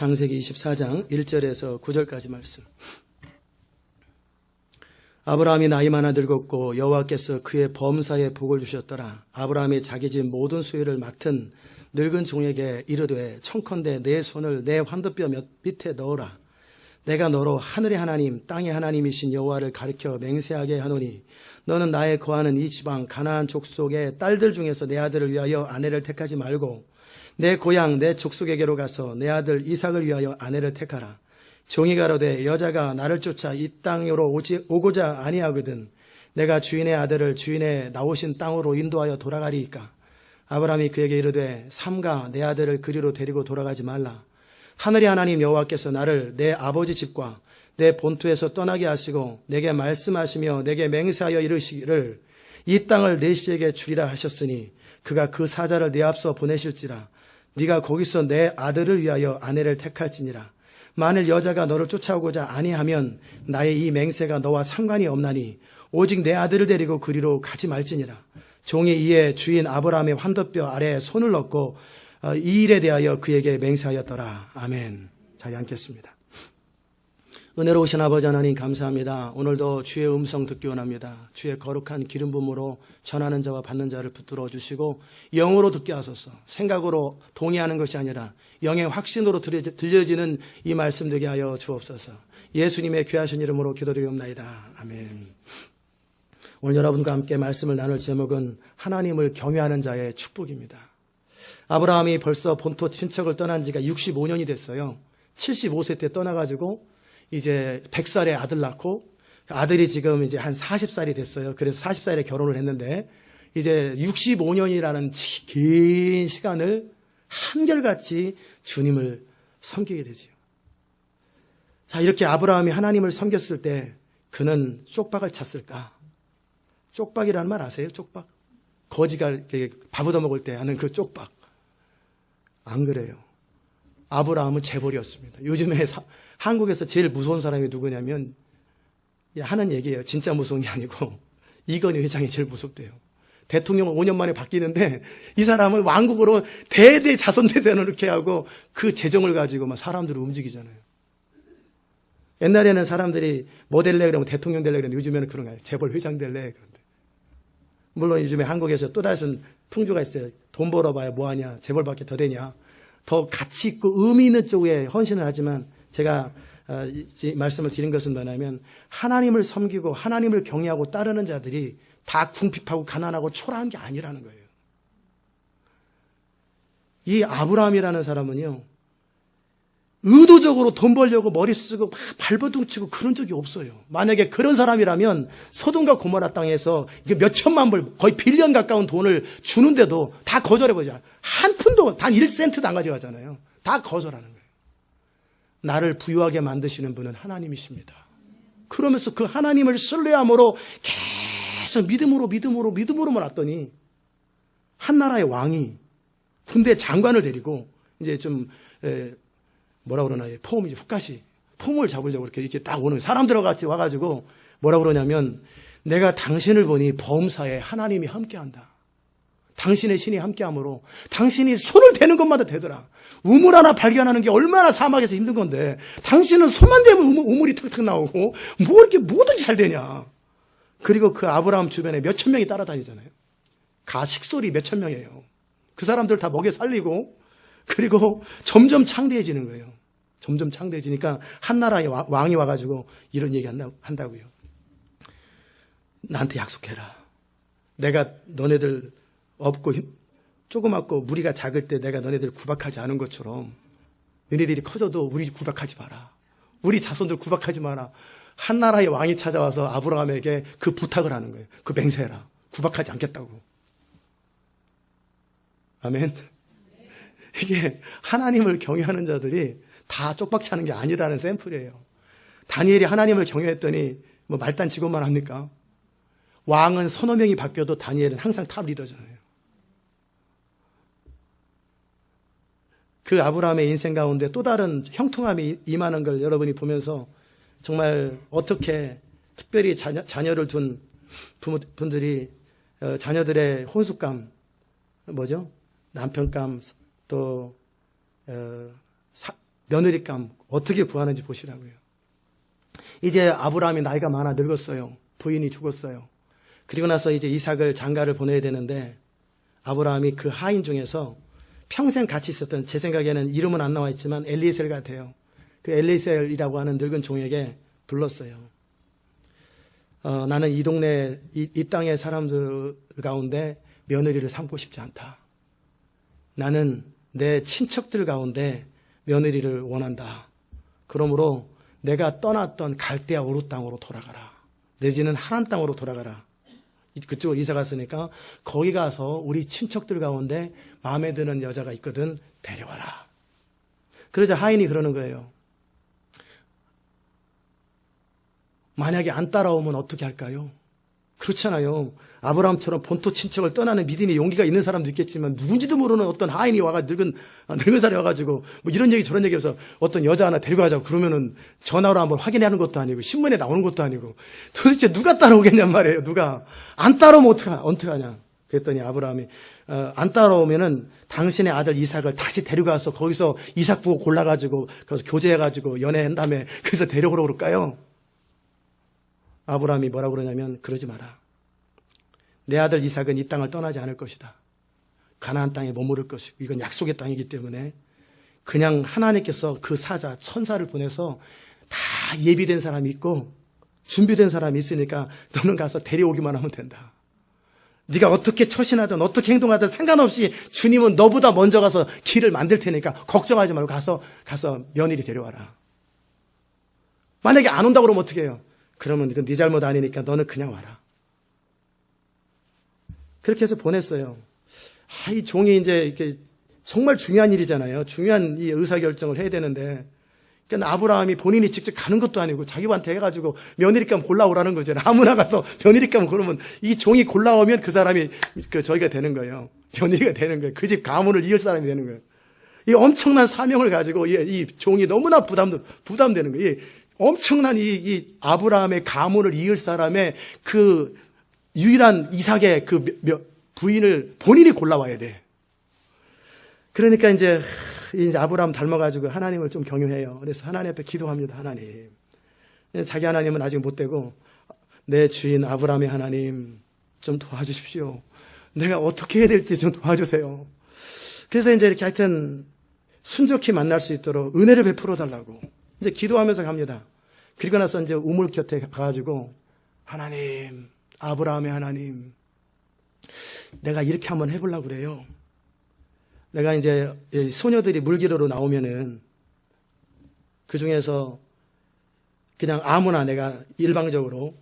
창세기 24장 1절에서 9절까지 말씀. 아브라함이 나이 많아 늙었고 여호와께서 그의 범사에 복을 주셨더라. 아브라함이 자기 집 모든 수요를 맡은 늙은 종에게 이르되 청컨대 내 손을 내 환도뼈 밑에 넣어라. 내가 너로 하늘의 하나님 땅의 하나님이신 여호와를 가리켜 맹세하게 하노니 너는 나의 거하는 이 지방 가나안 족속의 딸들 중에서 내 아들을 위하여 아내를 택하지 말고 내 고향 내 족속에게로 가서 내 아들 이삭을 위하여 아내를 택하라. 종이 가로되 여자가 나를 쫓아 이 땅으로 오고자 아니하거든 내가 주인의 아들을 주인의 나오신 땅으로 인도하여 돌아가리이까. 아브라함이 그에게 이르되 삼가 내 아들을 그리로 데리고 돌아가지 말라. 하늘의 하나님 여호와께서 나를 내 아버지 집과 내 본토에서 떠나게 하시고 내게 말씀하시며 내게 맹세하여 이르시기를 이 땅을 내 씨에게 주리라 하셨으니 그가 그 사자를 내 앞서 보내실지라. 네가 거기서 내 아들을 위하여 아내를 택할지니라. 만일 여자가 너를 쫓아오고자 아니하면 나의 이 맹세가 너와 상관이 없나니 오직 내 아들을 데리고 그리로 가지 말지니라. 종이 이에 주인 아브라함의 환도뼈 아래에 손을 넣고 이 일에 대하여 그에게 맹세하였더라. 아멘. 자리 앉겠습니다. 은혜로우신 아버지 하나님 감사합니다. 오늘도 주의 음성 듣기 원합니다. 주의 거룩한 기름 부음으로 전하는 자와 받는 자를 붙들어 주시고 영으로 듣게 하소서. 생각으로 동의하는 것이 아니라 영의 확신으로 들려지는 이 말씀 되게 하여 주옵소서. 예수님의 귀하신 이름으로 기도드리옵나이다. 아멘. 오늘 여러분과 함께 말씀을 나눌 제목은 하나님을 경외하는 자의 축복입니다. 아브라함이 벌써 본토 친척을 떠난 지가 65년이 됐어요. 75세 때 떠나가지고 이제 100살에 아들 낳고 아들이 지금 이제 한 40살이 됐어요. 그래서 40살에 결혼을 했는데 이제 65년이라는 긴 시간을 한결같이 주님을 섬기게 되지요. 자, 이렇게 아브라함이 하나님을 섬겼을 때 그는 쪽박을 찼을까? 쪽박이라는 말 아세요? 쪽박? 거지가 밥 얻어먹을 때 하는 그 쪽박. 안 그래요. 아브라함은 재벌이었습니다. 요즘에 한국에서 제일 무서운 사람이 누구냐면 하는 얘기예요. 진짜 무서운 게 아니고 이건희 회장이 제일 무섭대요. 대통령은 5년 만에 바뀌는데 이 사람은 왕국으로 대대 자손대대는 이렇게 하고 그 재정을 가지고 막 사람들을 움직이잖아요. 옛날에는 사람들이 뭐 될래 그러면 대통령 될래 그러는데 요즘에는 그런 거예요. 재벌 회장 될래 그런데. 물론 요즘에 한국에서 또 다른 풍조가 있어요. 돈 벌어봐야 뭐하냐. 재벌밖에 더 되냐. 더 가치 있고 의미 있는 쪽에 헌신을 하지만 제가 말씀을 드린 것은 뭐냐면 하나님을 섬기고 하나님을 경외하고 따르는 자들이 다 궁핍하고 가난하고 초라한 게 아니라는 거예요. 이 아브라함이라는 사람은요. 의도적으로 돈 벌려고 머리 쓰고 막 발버둥 치고 그런 적이 없어요. 만약에 그런 사람이라면 소돔과 고모라 땅에서 이게 몇 천만 불 거의 빌리언 가까운 돈을 주는데도 다 거절해버리잖아요. 한 푼도 단 1센트도 안 가져가잖아요. 다 거절하는 거예요. 나를 부유하게 만드시는 분은 하나님이십니다. 그러면서 그 하나님을 신뢰함으로 계속 믿음으로만 왔더니 한 나라의 왕이 군대 장관을 데리고 이제 좀 뭐라 그러나요? 폼이죠. 훅가시. 폼을 잡으려고 이렇게 딱 오는 사람들과 같이 와가지고 뭐라 그러냐면 내가 당신을 보니 범사에 하나님이 함께한다. 당신의 신이 함께함으로 당신이 손을 대는 것마다 되더라. 우물 하나 발견하는 게 얼마나 사막에서 힘든 건데 당신은 손만 대면 우물이 탁탁 나오고 뭐 이렇게 뭐든지 잘 되냐. 그리고 그 아브라함 주변에 몇천 명이 따라다니잖아요. 가식솔이 몇천 명이에요. 그 사람들 다 먹여 살리고 그리고 점점 창대해지는 거예요. 점점 창대해지니까 한 나라의 왕이 와가지고 이런 얘기 한다고요. 나한테 약속해라. 내가 너네들 없고 조그맣고 무리가 작을 때 내가 너네들 구박하지 않은 것처럼 너네들이 커져도 우리 구박하지 마라. 우리 자손들 구박하지 마라. 한 나라의 왕이 찾아와서 아브라함에게 그 부탁을 하는 거예요. 그 맹세해라. 구박하지 않겠다고. 아멘. 이게 하나님을 경외하는 자들이 다 쪽박차는 게 아니라는 샘플이에요. 다니엘이 하나님을 경외했더니 뭐 말단 직원만 합니까? 왕은 서너 명이 바뀌어도 다니엘은 항상 탑 리더잖아요. 그 아브라함의 인생 가운데 또 다른 형통함이 임하는 걸 여러분이 보면서 정말 어떻게 특별히 자녀를 둔 부모분들이 자녀들의 혼숙감, 뭐죠? 남편감, 또 며느리감 어떻게 구하는지 보시라고요. 이제 아브라함이 나이가 많아 늙었어요. 부인이 죽었어요. 그리고 나서 이제 이삭을 장가를 보내야 되는데 아브라함이 그 하인 중에서 평생 같이 있었던, 제 생각에는 이름은 안 나와 있지만 엘리에셀 같아요. 그 엘리에셀이라고 하는 늙은 종에게 불렀어요. 나는 이 동네, 이 땅의 사람들 가운데 며느리를 삼고 싶지 않다. 나는 내 친척들 가운데 며느리를 원한다. 그러므로 내가 떠났던 갈대아 우르 땅으로 돌아가라. 내지는 하란 땅으로 돌아가라. 그쪽으로 이사 갔으니까 거기 가서 우리 친척들 가운데 마음에 드는 여자가 있거든, 데려와라. 그러자 하인이 그러는 거예요. 만약에 안 따라오면 어떻게 할까요? 그렇잖아요. 아브라함처럼 본토 친척을 떠나는 믿음의 용기가 있는 사람도 있겠지만 누군지도 모르는 어떤 하인이 와가 늙은 사람이 와가지고 뭐 이런 얘기 저런 얘기해서 어떤 여자 하나 데리고 가자고 그러면은 전화로 한번 확인하는 것도 아니고 신문에 나오는 것도 아니고 도대체 누가 따라오겠냔 말이에요. 누가 안 따라오면 어떡하냐. 그랬더니 아브라함이 안 따라오면은 당신의 아들 이삭을 다시 데려가서 거기서 이삭 보고 골라가지고 거기서 교제해가지고 연애한 다음에 그래서 데려오라고 그럴까요? 아브라함이 뭐라고 그러냐면 그러지 마라. 내 아들 이삭은 이 땅을 떠나지 않을 것이다. 가나안 땅에 머무를 것이고 이건 약속의 땅이기 때문에 그냥 하나님께서 그 사자, 천사를 보내서 다 예비된 사람이 있고 준비된 사람이 있으니까 너는 가서 데려오기만 하면 된다. 네가 어떻게 처신하든 어떻게 행동하든 상관없이 주님은 너보다 먼저 가서 길을 만들 테니까 걱정하지 말고 가서 며느리 데려와라. 만약에 안 온다고 그러면 어떻게 해요? 그러면 이건 네 잘못 아니니까 너는 그냥 와라. 그렇게 해서 보냈어요. 이 종이 이제 이렇게 정말 중요한 일이잖아요. 중요한 이 의사결정을 해야 되는데, 그러니까 아브라함이 본인이 직접 가는 것도 아니고 자기한테 해가지고 며느리감 골라오라는 거죠. 아무나 가서 며느리감 고르면 이 종이 골라오면 그 사람이 저희가 되는 거예요. 며느리가 되는 거예요. 그 집 가문을 이을 사람이 되는 거예요. 이 엄청난 사명을 가지고 이 종이 너무나 부담되는 거예요. 엄청난 이 아브라함의 가문을 이을 사람의 그 유일한 이삭의 그 부인을 본인이 골라와야 돼. 그러니까 이제 아브라함 닮아가지고 하나님을 좀 경유해요. 그래서 하나님 앞에 기도합니다. 하나님. 자기 하나님은 아직 못 되고 내 주인 아브라함의 하나님 좀 도와주십시오. 내가 어떻게 해야 될지 좀 도와주세요. 그래서 이제 이렇게 하여튼 순적히 만날 수 있도록 은혜를 베풀어 달라고 이제 기도하면서 갑니다. 그리고 나서 이제 우물 곁에 가가지고 하나님, 아브라함의 하나님, 내가 이렇게 한번 해보려고 그래요. 내가 이제 소녀들이 물기르러 나오면은 그 중에서 그냥 아무나 내가 일방적으로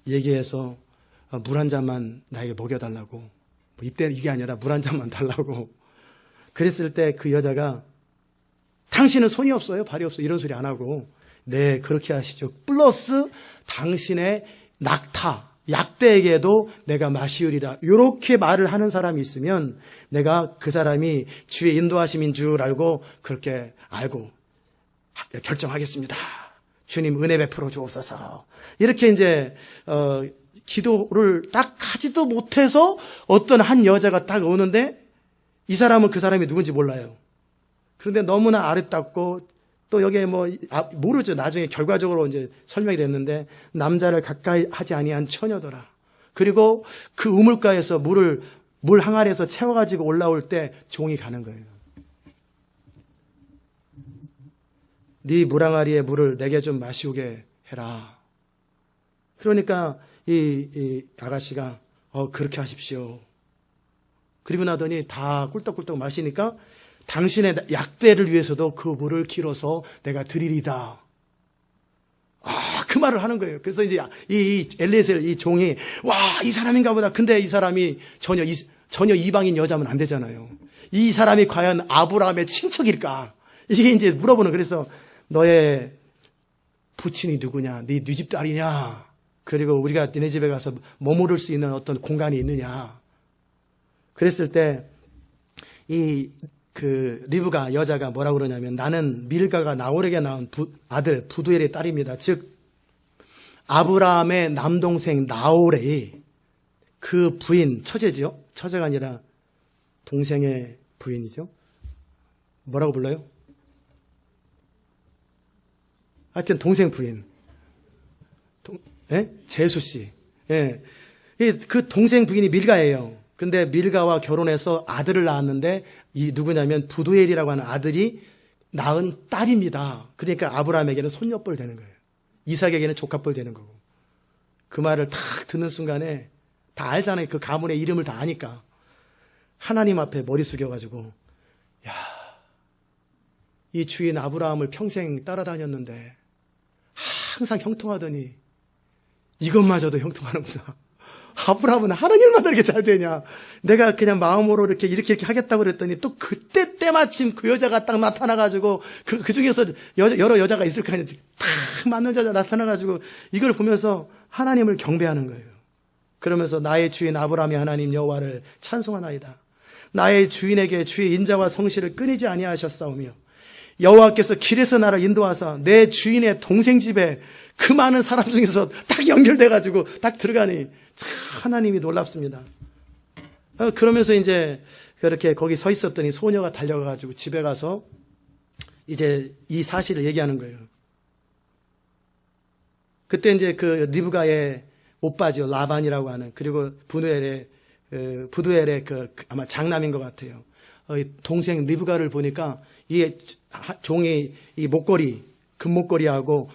얘기해서 물 한 잔만 나에게 먹여달라고, 입대 이게 아니라 물 한 잔만 달라고 그랬을 때 그 여자가 당신은 손이 없어요? 발이 없어요? 이런 소리 안 하고 네, 그렇게 하시죠. 플러스 당신의 낙타, 약대에게도 내가 마시우리라. 이렇게 말을 하는 사람이 있으면 내가 그 사람이 주의 인도하심인 줄 알고 그렇게 알고 결정하겠습니다. 주님 은혜 베풀어 주옵소서. 이렇게 이제 기도를 딱 하지도 못해서 어떤 한 여자가 딱 오는데 이 사람은 그 사람이 누군지 몰라요. 그런데 너무나 아름답고 또 여기에 모르죠. 나중에 결과적으로 이제 설명이 됐는데 남자를 가까이 하지 아니한 처녀더라. 그리고 그 우물가에서 물 항아리에서 채워가지고 올라올 때 종이 가는 거예요. 네 물 항아리의 물을 내게 좀 마시우게 해라. 그러니까 이 아가씨가 그렇게 하십시오. 그리고 나더니 다 꿀떡꿀떡 마시니까 당신의 약대를 위해서도 그 물을 길어서 내가 드리리다. 그 말을 하는 거예요. 그래서 이제 이 엘리에셀 이 종이 이 사람인가 보다. 근데 이 사람이 전혀 이방인 여자면 안 되잖아요. 이 사람이 과연 아브라함의 친척일까? 이게 이제 물어보는. 그래서 너의 부친이 누구냐? 네 집 딸이냐? 그리고 우리가 너네 집에 가서 머무를 수 있는 어떤 공간이 있느냐? 그랬을 때 리브가 여자가 뭐라고 그러냐면 나는 밀가가 나홀에게 낳은 아들 부두엘의 딸입니다. 즉 아브라함의 남동생 나홀의 그 부인, 처제지요. 처제가 아니라 동생의 부인이죠. 뭐라고 불러요? 하여튼 동생 부인. 예? 제수 씨. 예. 그 동생 부인이 밀가예요. 근데 밀가와 결혼해서 아들을 낳았는데 이 누구냐면 부두엘이라고 하는 아들이 낳은 딸입니다. 그러니까 아브라함에게는 손녀뻘 되는 거예요. 이삭에게는 조카뻘 되는 거고. 그 말을 탁 듣는 순간에 다 알잖아요. 그 가문의 이름을 다 아니까. 하나님 앞에 머리 숙여가지고 야, 이 주인 아브라함을 평생 따라다녔는데 항상 형통하더니 이것마저도 형통하는구나. 아브라함은 하나님마다 이렇게 잘 되냐. 내가 그냥 마음으로 이렇게 하겠다고 그랬더니 또 그때 때마침 그 여자가 딱 나타나가지고 그 중에서 여러 여자가 있을 거 아니에요. 딱 맞는 여자 나타나가지고 이걸 보면서 하나님을 경배하는 거예요. 그러면서 나의 주인 아브라함의 하나님 여호와를 찬송하나이다. 나의 주인에게 주의 인자와 성실을 끊이지 아니하셨사오며 여호와께서 길에서 나를 인도하사 내 주인의 동생 집에 그 많은 사람 중에서 딱 연결돼가지고 딱 들어가니 참 하나님이 놀랍습니다. 그러면서 이제 그렇게 거기 서 있었더니 소녀가 달려가가지고 집에 가서 이제 이 사실을 얘기하는 거예요. 그때 이제 그 리브가의 오빠죠. 라반이라고 하는, 그리고 부두엘의 아마 장남인 것 같아요. 동생 리브가를 보니까 이 종이 이 목걸이, 금목걸이하고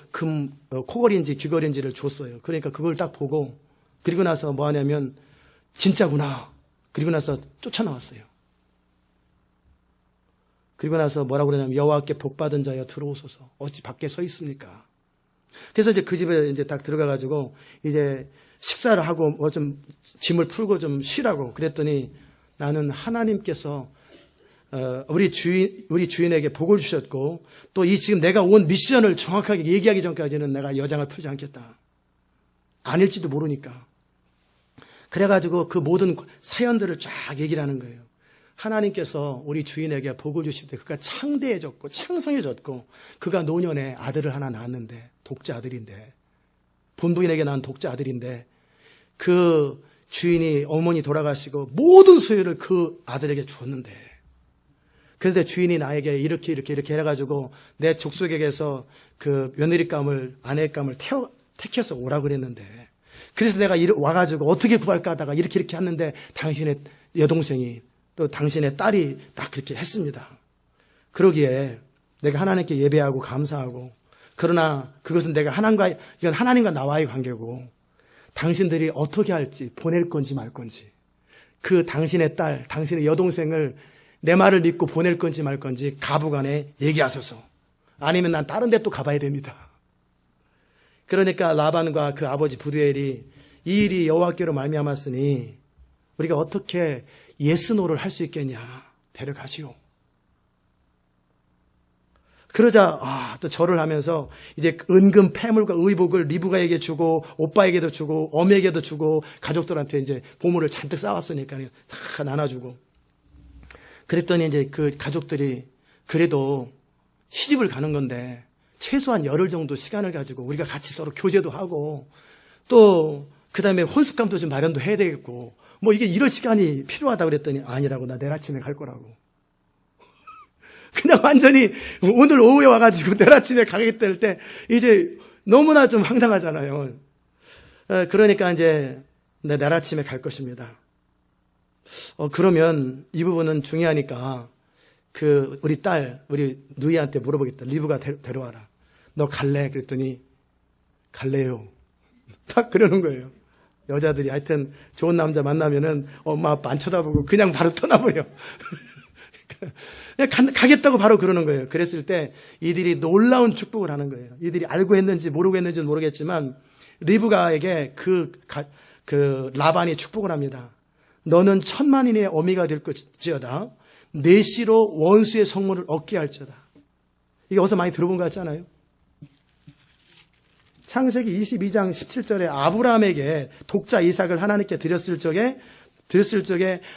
코걸이인지 귀걸이인지를 줬어요. 그러니까 그걸 딱 보고, 그리고 나서 뭐 하냐면, 진짜구나. 그리고 나서 쫓아나왔어요. 그리고 나서 뭐라고 그러냐면, 여호와께 복받은 자여 들어오소서. 어찌 밖에 서 있습니까? 그래서 이제 그 집에 이제 딱 들어가가지고, 이제 식사를 하고 뭐 좀 짐을 풀고 좀 쉬라고 그랬더니, 나는 하나님께서 우리 주인에게 복을 주셨고, 또 이 지금 내가 온 미션을 정확하게 얘기하기 전까지는 내가 여장을 풀지 않겠다. 아닐지도 모르니까. 그래가지고 그 모든 사연들을 쫙 얘기를 하는 거예요. 하나님께서 우리 주인에게 복을 주실 때 그가 창대해졌고 창성해졌고, 그가 노년에 아들을 하나 낳았는데, 독자 아들인데, 본부인에게 낳은 독자 아들인데, 그 주인이 어머니 돌아가시고 모든 소유를 그 아들에게 줬는데, 그래서 주인이 나에게 이렇게 해가지고 내 족속에게서 그 며느리감을, 아내감을 택해서 오라 그랬는데, 그래서 내가 와가지고 어떻게 구할까 하다가 이렇게 했는데 당신의 여동생이 또 당신의 딸이 딱 그렇게 했습니다. 그러기에 내가 하나님께 예배하고 감사하고, 그러나 그것은 이건 하나님과 나와의 관계고, 당신들이 어떻게 할지, 보낼 건지 말 건지, 그 당신의 딸, 당신의 여동생을 내 말을 믿고 보낼 건지 말 건지 가부간에 얘기하소서. 아니면 난 다른 데 또 가봐야 됩니다. 그러니까 라반과 그 아버지 부두엘이 이 일이 여호와께로 말미암았으니 우리가 어떻게 예스노를 할 수 있겠냐, 데려가시오. 그러자 또 절을 하면서 이제 은금 패물과 의복을 리브가에게 주고 오빠에게도 주고 어미에게도 주고 가족들한테 이제 보물을 잔뜩 쌓았으니까 다 나눠주고, 그랬더니 이제 그 가족들이 그래도 시집을 가는 건데 최소한 열흘 정도 시간을 가지고 우리가 같이 서로 교제도 하고, 또 그다음에 혼숙감도 좀 마련도 해야 되겠고, 뭐 이게 이럴 시간이 필요하다고 그랬더니 아니라고, 나 내일 아침에 갈 거라고. 그냥 완전히 오늘 오후에 와가지고 내일 아침에 가겠다 할 때 이제 너무나 좀 황당하잖아요. 그러니까 이제 내일 아침에 갈 것입니다. 그러면 이 부분은 중요하니까 우리 딸, 우리 누이한테 물어보겠다. 리브가 데려와라. 너 갈래? 그랬더니 갈래요. 딱 그러는 거예요. 여자들이 하여튼 좋은 남자 만나면은 엄마 아빠 안 쳐다보고 그냥 바로 떠나버려. 그냥 가겠다고 바로 그러는 거예요. 그랬을 때 이들이 놀라운 축복을 하는 거예요. 이들이 알고 했는지 모르고 했는지는 모르겠지만 리브가에게 그 라반이 축복을 합니다. 너는 10,000만인의 어미가 될 것이어다. 내 씨로 원수의 성물을 얻게 할지어다. 이게 어디서 많이 들어본 것 같지 않아요? 창세기 22장 17절에 아브라함에게 독자 이삭을 하나님께 드렸을 적에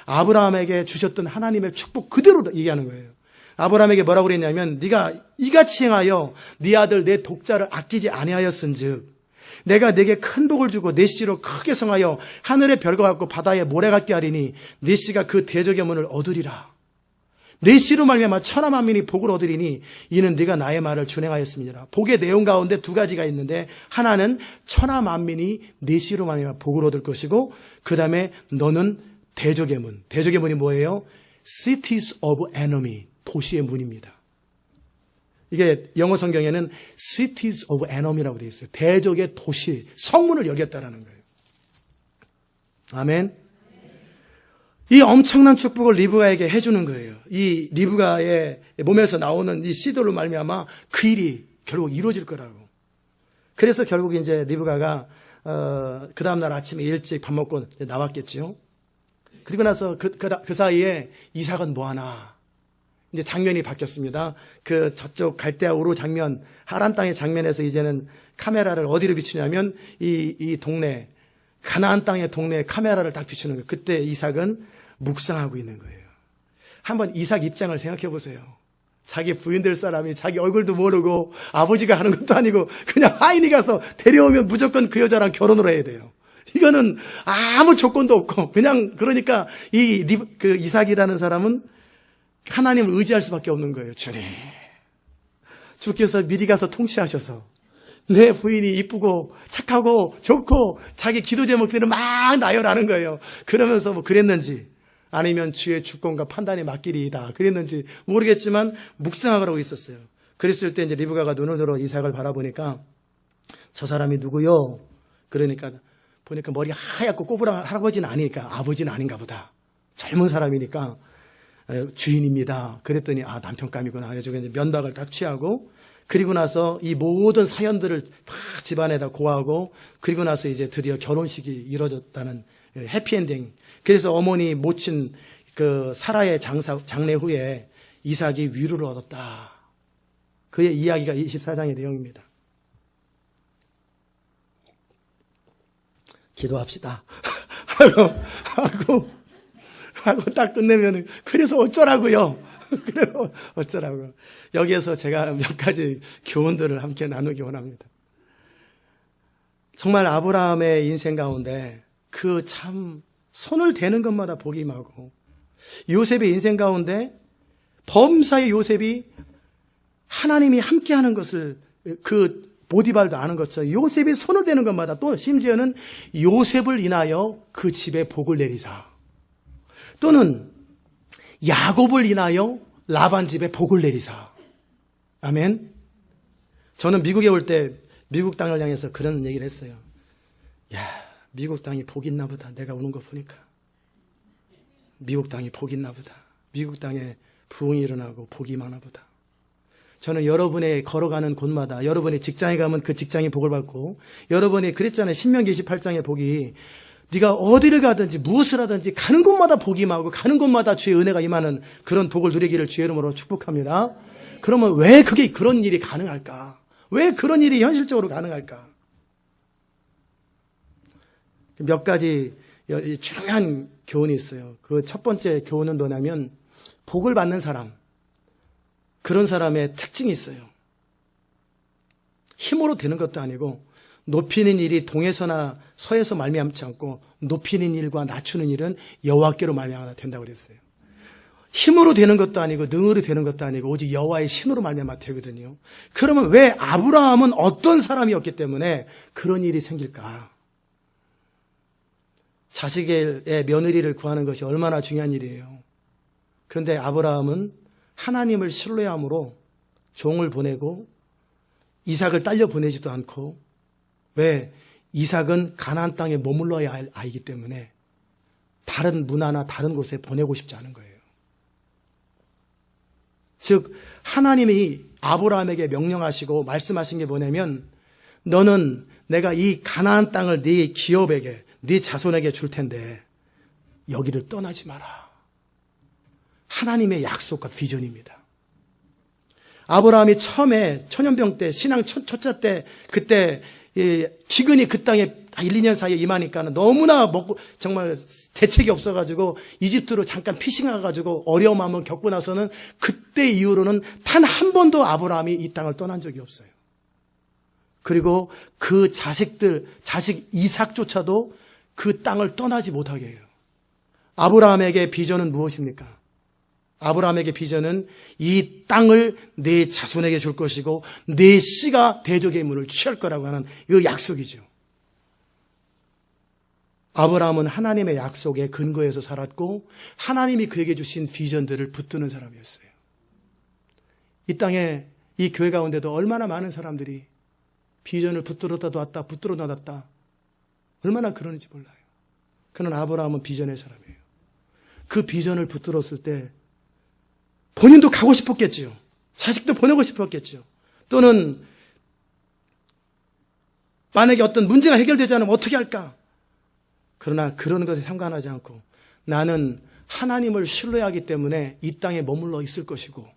아브라함에게 주셨던 하나님의 축복 그대로 얘기하는 거예요. 아브라함에게 뭐라고 그랬냐면, 네가 이같이 행하여 네 아들 내 독자를 아끼지 아니하였은즉 내가 네게 큰 복을 주고 네 씨로 크게 성하여 하늘의 별과 같고 바다의 모래 같게 하리니 네 씨가 그 대적의 문을 얻으리라. 내 씨로 말미암아 천하 만민이 복을 얻으리니 이는 네가 나의 말을 준행하였습니다. 복의 내용 가운데 두 가지가 있는데, 하나는 천하 만민이 네 씨로 말미암아 복을 얻을 것이고, 그 다음에 너는 대적의 문. 대적의 문이 뭐예요? Cities of enemy. 도시의 문입니다. 이게 영어 성경에는 Cities of enemy라고 되어 있어요. 대적의 도시, 성문을 열겠다라는 거예요. 아멘. 이 엄청난 축복을 리브가에게 해주는 거예요. 이 리브가의 몸에서 나오는 이 씨들로 말미암아 그 일이 결국 이루어질 거라고. 그래서 결국 이제 리브가가 그 다음날 아침에 일찍 밥 먹고 나왔겠지요. 그리고 나서 그 사이에 이삭은 뭐하나, 이제 장면이 바뀌었습니다. 그 저쪽 갈대아 우르 장면, 하란 땅의 장면에서 이제는 카메라를 어디로 비추냐면 이 동네, 가나안 땅의 동네에 카메라를 딱 비추는 거예요. 그때 이삭은 묵상하고 있는 거예요. 한번 이삭 입장을 생각해 보세요. 자기 부인 될 사람이 자기 얼굴도 모르고 아버지가 하는 것도 아니고 그냥 하인이 가서 데려오면 무조건 그 여자랑 결혼을 해야 돼요. 이거는 아무 조건도 없고 그냥, 그러니까 그 이삭이라는 사람은 하나님을 의지할 수밖에 없는 거예요. 주님, 주께서 미리 가서 통치하셔서 내 부인이 이쁘고 착하고 좋고 자기 기도 제목들을 막 나열하는 거예요. 그러면서 뭐 그랬는지, 아니면 주의 주권과 판단이 맡기리이다 그랬는지 모르겠지만 묵상하고 있었어요. 그랬을 때 이제 리브가가 눈을 들어 이삭을 바라보니까 저 사람이 누구요? 그러니까 보니까 머리 하얗고 꼬부랑 할아버지는 아니니까 아버지는 아닌가 보다. 젊은 사람이니까 주인입니다. 그랬더니 남편감이구나. 그래서 이제 면박을 딱 취하고, 그리고 나서 이 모든 사연들을 다 집안에다 고하고, 그리고 나서 이제 드디어 결혼식이 이루어졌다는 해피엔딩. 그래서 어머니 모친 그 사라의 장례 후에 이삭이 위로를 얻었다. 그의 이야기가 24장의 내용입니다. 기도합시다. 하고 딱 끝내면, 그래서 어쩌라고요? 그래서 어쩌라고. 여기에서 제가 몇 가지 교훈들을 함께 나누기 원합니다. 정말 아브라함의 인생 가운데 그 참 손을 대는 것마다 복이 임하고, 요셉의 인생 가운데 범사의 요셉이 하나님이 함께하는 것을 그 보디발도 아는 것처럼 요셉이 손을 대는 것마다, 또 심지어는 요셉을 인하여 그 집에 복을 내리사, 또는 야곱을 인하여 라반 집에 복을 내리사. 아멘. 저는 미국에 올 때 미국 땅을 향해서 그런 얘기를 했어요. 야, 미국 땅이 복 있나 보다. 내가 오는 거 보니까 미국 땅이 복 있나 보다. 미국 땅에 부흥이 일어나고 복이 많아 보다. 저는 여러분의 걸어가는 곳마다, 여러분의 직장에 가면 그 직장이 복을 받고, 여러분이 그랬잖아요. 신명기 28장의 복이, 네가 어디를 가든지 무엇을 하든지 가는 곳마다 복이 임하고 가는 곳마다 주의 은혜가 임하는 그런 복을 누리기를 주의 이름으로 축복합니다. 그러면 왜 그런 일이 가능할까? 왜 그런 일이 현실적으로 가능할까? 몇 가지 중요한 교훈이 있어요. 그 첫 번째 교훈은 뭐냐면, 복을 받는 사람, 그런 사람의 특징이 있어요. 힘으로 되는 것도 아니고, 높이는 일이 동에서나 서에서 말미암지 않고, 높이는 일과 낮추는 일은 여호와께로 말미암아 된다고 그랬어요. 힘으로 되는 것도 아니고 능으로 되는 것도 아니고 오직 여호와의 신으로 말미암아 되거든요. 그러면 왜 아브라함은 어떤 사람이었기 때문에 그런 일이 생길까? 자식의 며느리를 구하는 것이 얼마나 중요한 일이에요. 그런데 아브라함은 하나님을 신뢰함으로 종을 보내고 이삭을 딸려 보내지도 않고, 왜? 이삭은 가나안 땅에 머물러야 할 아이기 때문에 다른 문화나 다른 곳에 보내고 싶지 않은 거예요. 즉 하나님이 아브라함에게 명령하시고 말씀하신 게 뭐냐면, 너는 내가 이 가나안 땅을 네 기업에게, 네 자손에게 줄 텐데 여기를 떠나지 마라. 하나님의 약속과 비전입니다. 아브라함이 처음에 천연병 때, 신앙 초짜 때, 그때 기근이 그 땅에 1, 2년 사이에 임하니까 너무나 먹고 정말 대책이 없어가지고 이집트로 잠깐 피싱 가가지고 어려움 한번 겪고 나서는 그때 이후로는 단 한 번도 아브라함이 이 땅을 떠난 적이 없어요. 그리고 그 자식 이삭조차도 그 땅을 떠나지 못하게 해요. 아브라함에게 비전은 무엇입니까? 아브라함에게 비전은 이 땅을 내 자손에게 줄 것이고 내 씨가 대적의 문을 취할 거라고 하는 이 약속이죠. 아브라함은 하나님의 약속에 근거해서 살았고 하나님이 그에게 주신 비전들을 붙드는 사람이었어요. 이 땅에 이 교회 가운데도 얼마나 많은 사람들이 비전을 붙들었다 놨다 붙들어 놨다 얼마나 그러는지 몰라요. 그러나 아브라함은 비전의 사람이에요. 그 비전을 붙들었을 때 본인도 가고 싶었겠지요. 자식도 보내고 싶었겠죠. 또는 만약에 어떤 문제가 해결되지 않으면 어떻게 할까? 그러나 그런 것에 상관하지 않고 나는 하나님을 신뢰하기 때문에 이 땅에 머물러 있을 것이고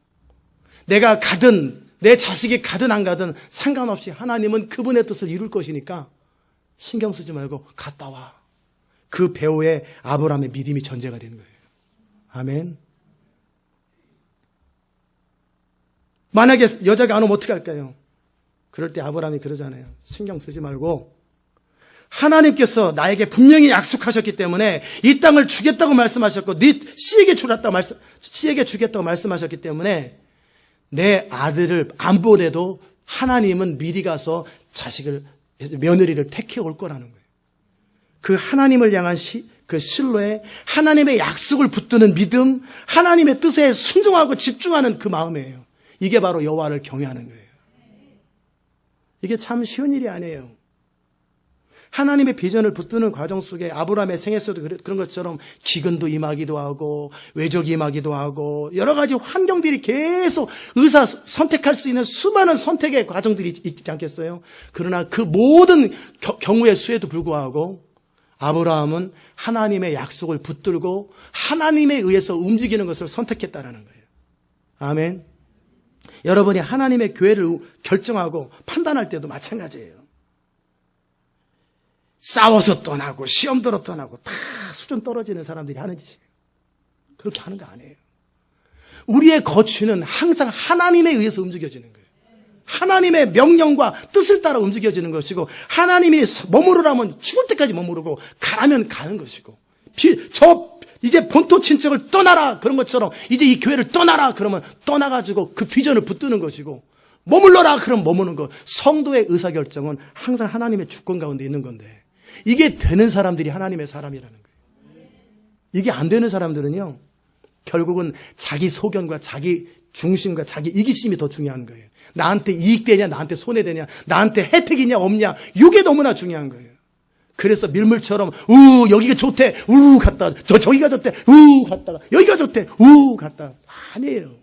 내가 가든 내 자식이 가든 안 가든 상관없이 하나님은 그분의 뜻을 이룰 것이니까 신경 쓰지 말고 갔다 와. 그 배후에 아브라함의 믿음이 전제가 된 거예요. 아멘. 만약에 여자가 안 오면 어떻게 할까요? 그럴 때 아브라함이 그러잖아요. 신경 쓰지 말고 하나님께서 나에게 분명히 약속하셨기 때문에 이 땅을 주겠다고 말씀하셨고 네 씨에게 주겠다고 말씀하셨기 때문에 내 아들을 안 보내도 하나님은 미리 가서 며느리를 택해 올 거라는 거예요. 그 하나님을 향한 그 신뢰, 하나님의 약속을 붙드는 믿음, 하나님의 뜻에 순종하고 집중하는 그 마음이에요. 이게 바로 여호와를 경외하는 거예요. 이게 참 쉬운 일이 아니에요. 하나님의 비전을 붙드는 과정 속에 아브라함의 생애에서도 그런 것처럼 기근도 임하기도 하고 외적이 임하기도 하고 여러 가지 환경들이 계속 선택할 수 있는 수많은 선택의 과정들이 있지 않겠어요? 그러나 그 모든 경우의 수에도 불구하고 아브라함은 하나님의 약속을 붙들고 하나님에 의해서 움직이는 것을 선택했다라는 거예요. 아멘. 여러분이 하나님의 교회를 결정하고 판단할 때도 마찬가지예요. 싸워서 떠나고 시험 들어 떠나고 다 수준 떨어지는 사람들이 하는 짓이에요. 그렇게 하는 거 아니에요. 우리의 거취는 항상 하나님에 의해서 움직여지는 거예요. 하나님의 명령과 뜻을 따라 움직여지는 것이고 하나님이 머무르라면 죽을 때까지 머무르고 가라면 가는 것이고 이제 본토 친척을 떠나라 그런 것처럼 이제 이 교회를 떠나라 그러면 떠나가지고 그 비전을 붙드는 것이고 머물러라 그러면 머무는 것. 성도의 의사결정은 항상 하나님의 주권 가운데 있는 건데 이게 되는 사람들이 하나님의 사람이라는 거예요. 이게 안 되는 사람들은요 결국은 자기 소견과 자기 중심과 자기 이기심이 더 중요한 거예요. 나한테 이익되냐 나한테 손해되냐 나한테 혜택이냐 없냐 이게 너무나 중요한 거예요. 그래서 밀물처럼 여기가 좋대 갔다가 저기가 좋대 갔다가 여기가 좋대 갔다가 아니에요.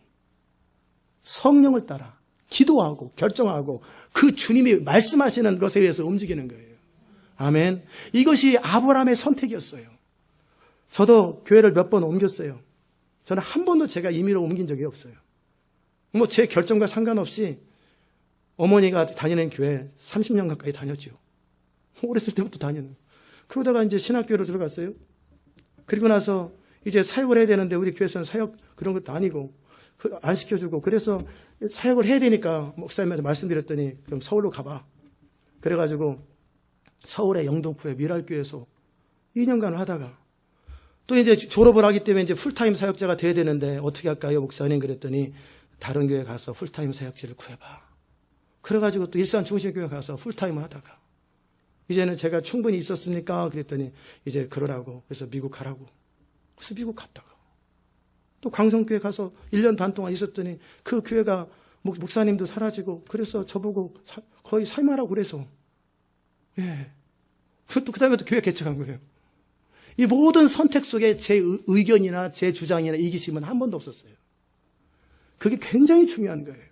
성령을 따라 기도하고 결정하고 그 주님이 말씀하시는 것에 의해서 움직이는 거예요. 아멘. 이것이 아브라함의 선택이었어요. 저도 교회를 몇 번 옮겼어요. 저는 한 번도 제가 임의로 옮긴 적이 없어요. 제 결정과 상관없이 어머니가 다니는 교회 30년 가까이 다녔죠. 어렸을 때부터 다니는. 그러다가 이제 신학교로 들어갔어요. 그리고 나서 이제 사역을 해야 되는데 우리 교회에서는 사역 그런 것도 아니고 안 시켜주고 그래서 사역을 해야 되니까 목사님한테 말씀드렸더니 그럼 서울로 가봐. 그래가지고 서울의 영등포의 미랄교회에서 2년간 하다가 또 이제 졸업을 하기 때문에 이제 풀타임 사역자가 돼야 되는데 어떻게 할까요, 목사님? 그랬더니 다른 교회 가서 풀타임 사역지를 구해봐. 그래가지고 또 일산 중심교회 가서 풀타임을 하다가 이제는 제가 충분히 있었으니까 그랬더니 이제 그러라고 그래서 미국 가라고. 그래서 미국 갔다가 또 광성교회 가서 1년 반 동안 있었더니 그 교회가 목사님도 사라지고 그래서 저보고 거의 삶하라고 그래서 예. 또 그 다음에 또 교회 개척한 거예요. 이 모든 선택 속에 제 의견이나 제 주장이나 이기심은 한 번도 없었어요. 그게 굉장히 중요한 거예요.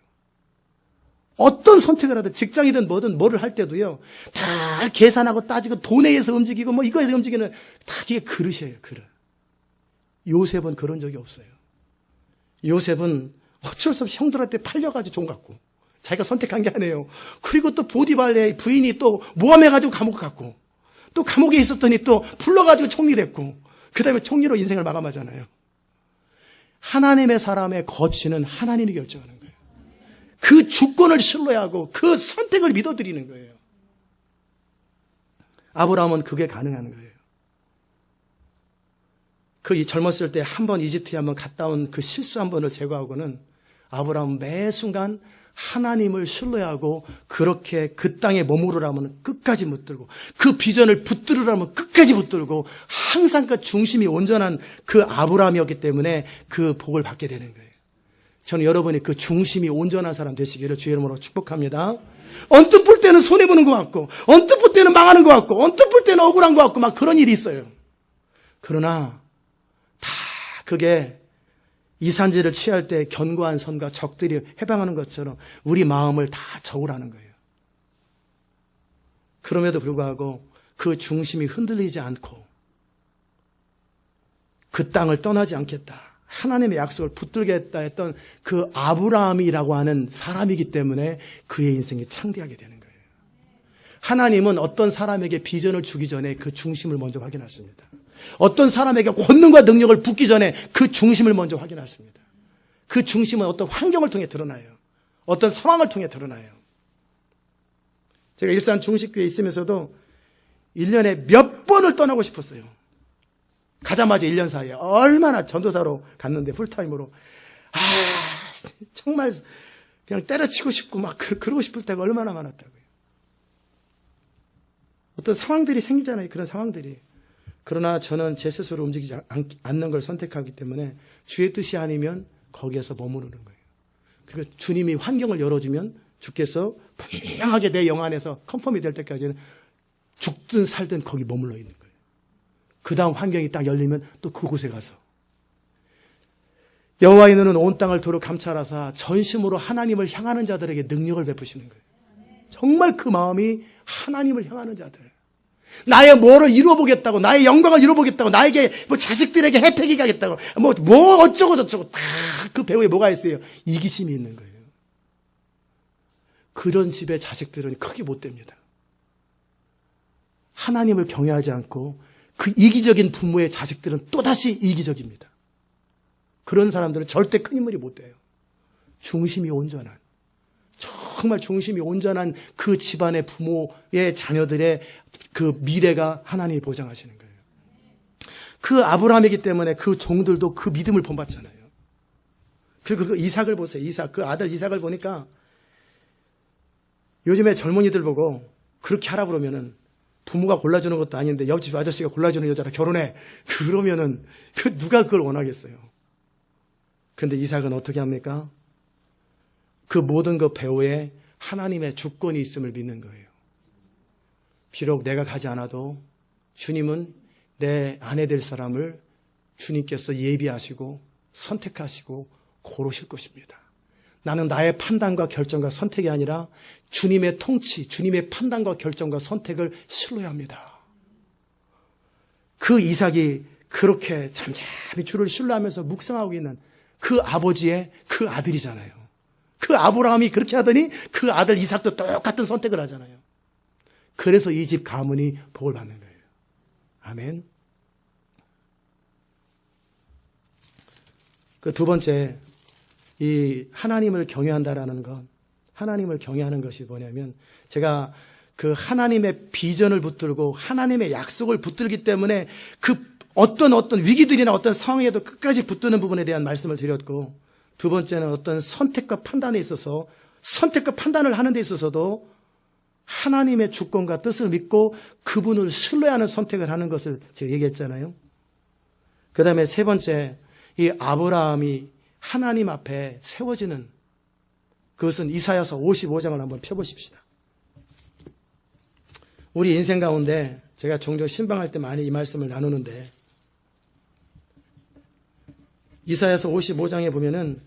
어떤 선택을 하든 직장이든 뭐든 뭐를 할 때도요. 다 계산하고 따지고 돈에 의해서 움직이고 이거에서 움직이는 다 그게 그릇이에요. 그릇. 요셉은 그런 적이 없어요. 요셉은 어쩔 수 없이 형들한테 팔려가지고 종 갖고 자기가 선택한 게 아니에요. 그리고 또 보디발의 부인이 또 모함해가지고 감옥 갔고 또 감옥에 있었더니 또 불러가지고 총리 됐고 그 다음에 총리로 인생을 마감하잖아요. 하나님의 사람의 거취는 하나님이 결정하는 거예요. 그 주권을 신뢰하고 그 선택을 믿어드리는 거예요. 아브라함은 그게 가능한 거예요. 그 젊었을 때 한 번 이집트에 한번 갔다 온 그 실수 한 번을 제거하고는 아브라함은 매 순간 하나님을 신뢰하고 그렇게 그 땅에 머무르라면 끝까지 붙들고 그 비전을 붙들으라면 끝까지 붙들고 항상 그 중심이 온전한 그 아브라함이었기 때문에 그 복을 받게 되는 거예요. 저는 여러분이 그 중심이 온전한 사람 되시기를 주의 이름으로 축복합니다. 언뜻 볼 때는 손해보는 것 같고 언뜻 볼 때는 망하는 것 같고 언뜻 볼 때는 억울한 것 같고 막 그런 일이 있어요. 그러나 다 그게 이산지를 취할 때 견고한 선과 적들이 해방하는 것처럼 우리 마음을 다 적으라는 거예요. 그럼에도 불구하고 그 중심이 흔들리지 않고 그 땅을 떠나지 않겠다. 하나님의 약속을 붙들겠다 했던 그 아브라함이라고 하는 사람이기 때문에 그의 인생이 창대하게 되는 거예요. 하나님은 어떤 사람에게 비전을 주기 전에 그 중심을 먼저 확인하십니다. 어떤 사람에게 권능과 능력을 붓기 전에 그 중심을 먼저 확인하십니다. 그 중심은 어떤 환경을 통해 드러나요. 어떤 상황을 통해 드러나요. 제가 일산 중식교회에 있으면서도 1년에 몇 번을 떠나고 싶었어요. 가자마자 1년 사이에 얼마나 전도사로 갔는데 풀타임으로 정말 그냥 때려치고 싶고 막 그러고 싶을 때가 얼마나 많았다고요. 어떤 상황들이 생기잖아요. 그런 상황들이. 그러나 저는 제 스스로 움직이지 않는 걸 선택하기 때문에 주의 뜻이 아니면 거기에서 머무르는 거예요. 그리고 주님이 환경을 열어주면 주께서 분명하게 내 영 안에서 컨펌이 될 때까지는 죽든 살든 거기 머물러 있는 거예요. 그 다음 환경이 딱 열리면 또 그곳에 가서 여호와의 눈은 온 땅을 두루 감찰하사 전심으로 하나님을 향하는 자들에게 능력을 베푸시는 거예요. 정말 그 마음이 하나님을 향하는 자들. 나의 뭐를 이루어보겠다고, 나의 영광을 이루어보겠다고, 나에게 뭐 자식들에게 혜택이 가겠다고, 뭐 어쩌고 저쩌고 다 그 배후에 뭐가 있어요? 이기심이 있는 거예요. 그런 집의 자식들은 크게 못 됩니다. 하나님을 경외하지 않고 그 이기적인 부모의 자식들은 또다시 이기적입니다. 그런 사람들은 절대 큰 인물이 못 돼요. 중심이 온전한, 정말 중심이 온전한 그 집안의 부모의 자녀들의 그 미래가 하나님이 보장하시는 거예요. 그 아브라함이기 때문에 그 종들도 그 믿음을 본받잖아요. 그리고 그 이삭을 보세요. 이삭, 그 아들 이삭을 보니까 요즘에 젊은이들 보고 그렇게 하라 그러면은 부모가 골라주는 것도 아닌데 옆집 아저씨가 골라주는 여자랑 결혼해. 그러면은 누가 그걸 원하겠어요. 그런데 이삭은 어떻게 합니까? 그 모든 그 배후에 하나님의 주권이 있음을 믿는 거예요. 비록 내가 가지 않아도 주님은 내 아내 될 사람을 주님께서 예비하시고 선택하시고 고르실 것입니다. 나는 나의 판단과 결정과 선택이 아니라 주님의 통치, 주님의 판단과 결정과 선택을 신뢰합니다. 그 이삭이 그렇게 잠잠히 주를 신뢰하면서 묵상하고 있는 그 아버지의 그 아들이잖아요. 그 아브라함이 그렇게 하더니 그 아들 이삭도 똑같은 선택을 하잖아요. 그래서 이 집 가문이 복을 받는 거예요. 아멘. 그 두 번째, 이 하나님을 경외한다라는 것, 하나님을 경외하는 것이 뭐냐면 제가 그 하나님의 비전을 붙들고 하나님의 약속을 붙들기 때문에 그 어떤 위기들이나 어떤 상황에도 끝까지 붙드는 부분에 대한 말씀을 드렸고, 두 번째는 어떤 선택과 판단에 있어서 선택과 판단을 하는 데 있어서도 하나님의 주권과 뜻을 믿고 그분을 신뢰하는 선택을 하는 것을 제가 얘기했잖아요. 그 다음에 세 번째, 이 아브라함이 하나님 앞에 세워지는, 그것은 이사야서 55장을 한번 펴보십시다. 우리 인생 가운데 제가 종종 신방할 때 많이 이 말씀을 나누는데, 이사야서 55장에 보면은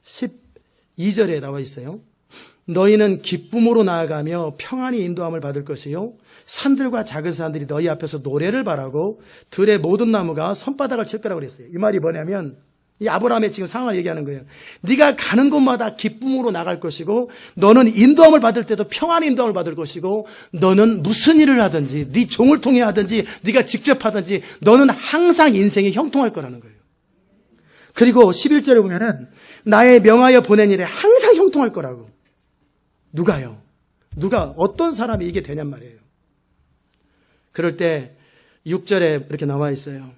12절에 나와 있어요. 너희는 기쁨으로 나아가며 평안히 인도함을 받을 것이요 산들과 작은 산들이 너희 앞에서 노래를 바라고 들의 모든 나무가 손바닥을 칠 거라고 그랬어요. 이 말이 뭐냐면 이 아브라함의 지금 상황을 얘기하는 거예요. 네가 가는 곳마다 기쁨으로 나갈 것이고 너는 인도함을 받을 때도 평안히 인도함을 받을 것이고 너는 무슨 일을 하든지 네 종을 통해 하든지 네가 직접 하든지 너는 항상 인생이 형통할 거라는 거예요. 그리고 11절에 보면은 나의 명하여 보낸 일에 항상 형통할 거라고. 누가요? 누가 어떤 사람이 이게 되냔 말이에요. 그럴 때 6절에 이렇게 나와 있어요.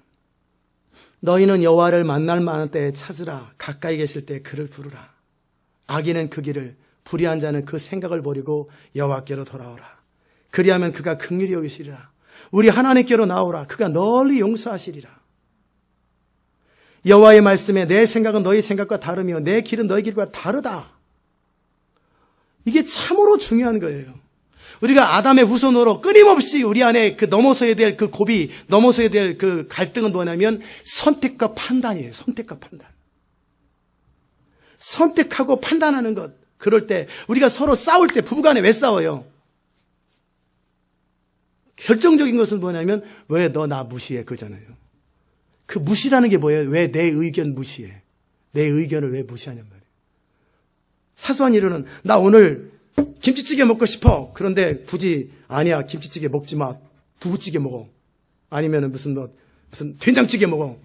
너희는 여호와를 만날 만한 때에 찾으라. 가까이 계실 때 그를 부르라. 악인은 그 길을, 불의한 자는 그 생각을 버리고 여호와께로 돌아오라. 그리하면 그가 긍휼히 여기시리라. 우리 하나님께로 나오라. 그가 널리 용서하시리라. 여호와의 말씀에 내 생각은 너희 생각과 다르며 내 길은 너희 길과 다르다. 이게 참으로 중요한 거예요. 우리가 아담의 후손으로 끊임없이 우리 안에 그 넘어서야 될 그 고비, 넘어서야 될 그 갈등은 뭐냐면 선택과 판단이에요. 선택과 판단. 선택하고 판단하는 것. 그럴 때 우리가 서로 싸울 때 부부간에 왜 싸워요? 결정적인 것은 뭐냐면 왜 너 나 무시해 그러잖아요. 그 무시라는 게 뭐예요? 왜 내 의견 무시해? 내 의견을 왜 무시하냔 말이에요. 사소한 일로는 나 오늘 김치찌개 먹고 싶어. 그런데 굳이 아니야 김치찌개 먹지 마. 두부찌개 먹어. 아니면은 무슨 된장찌개 먹어.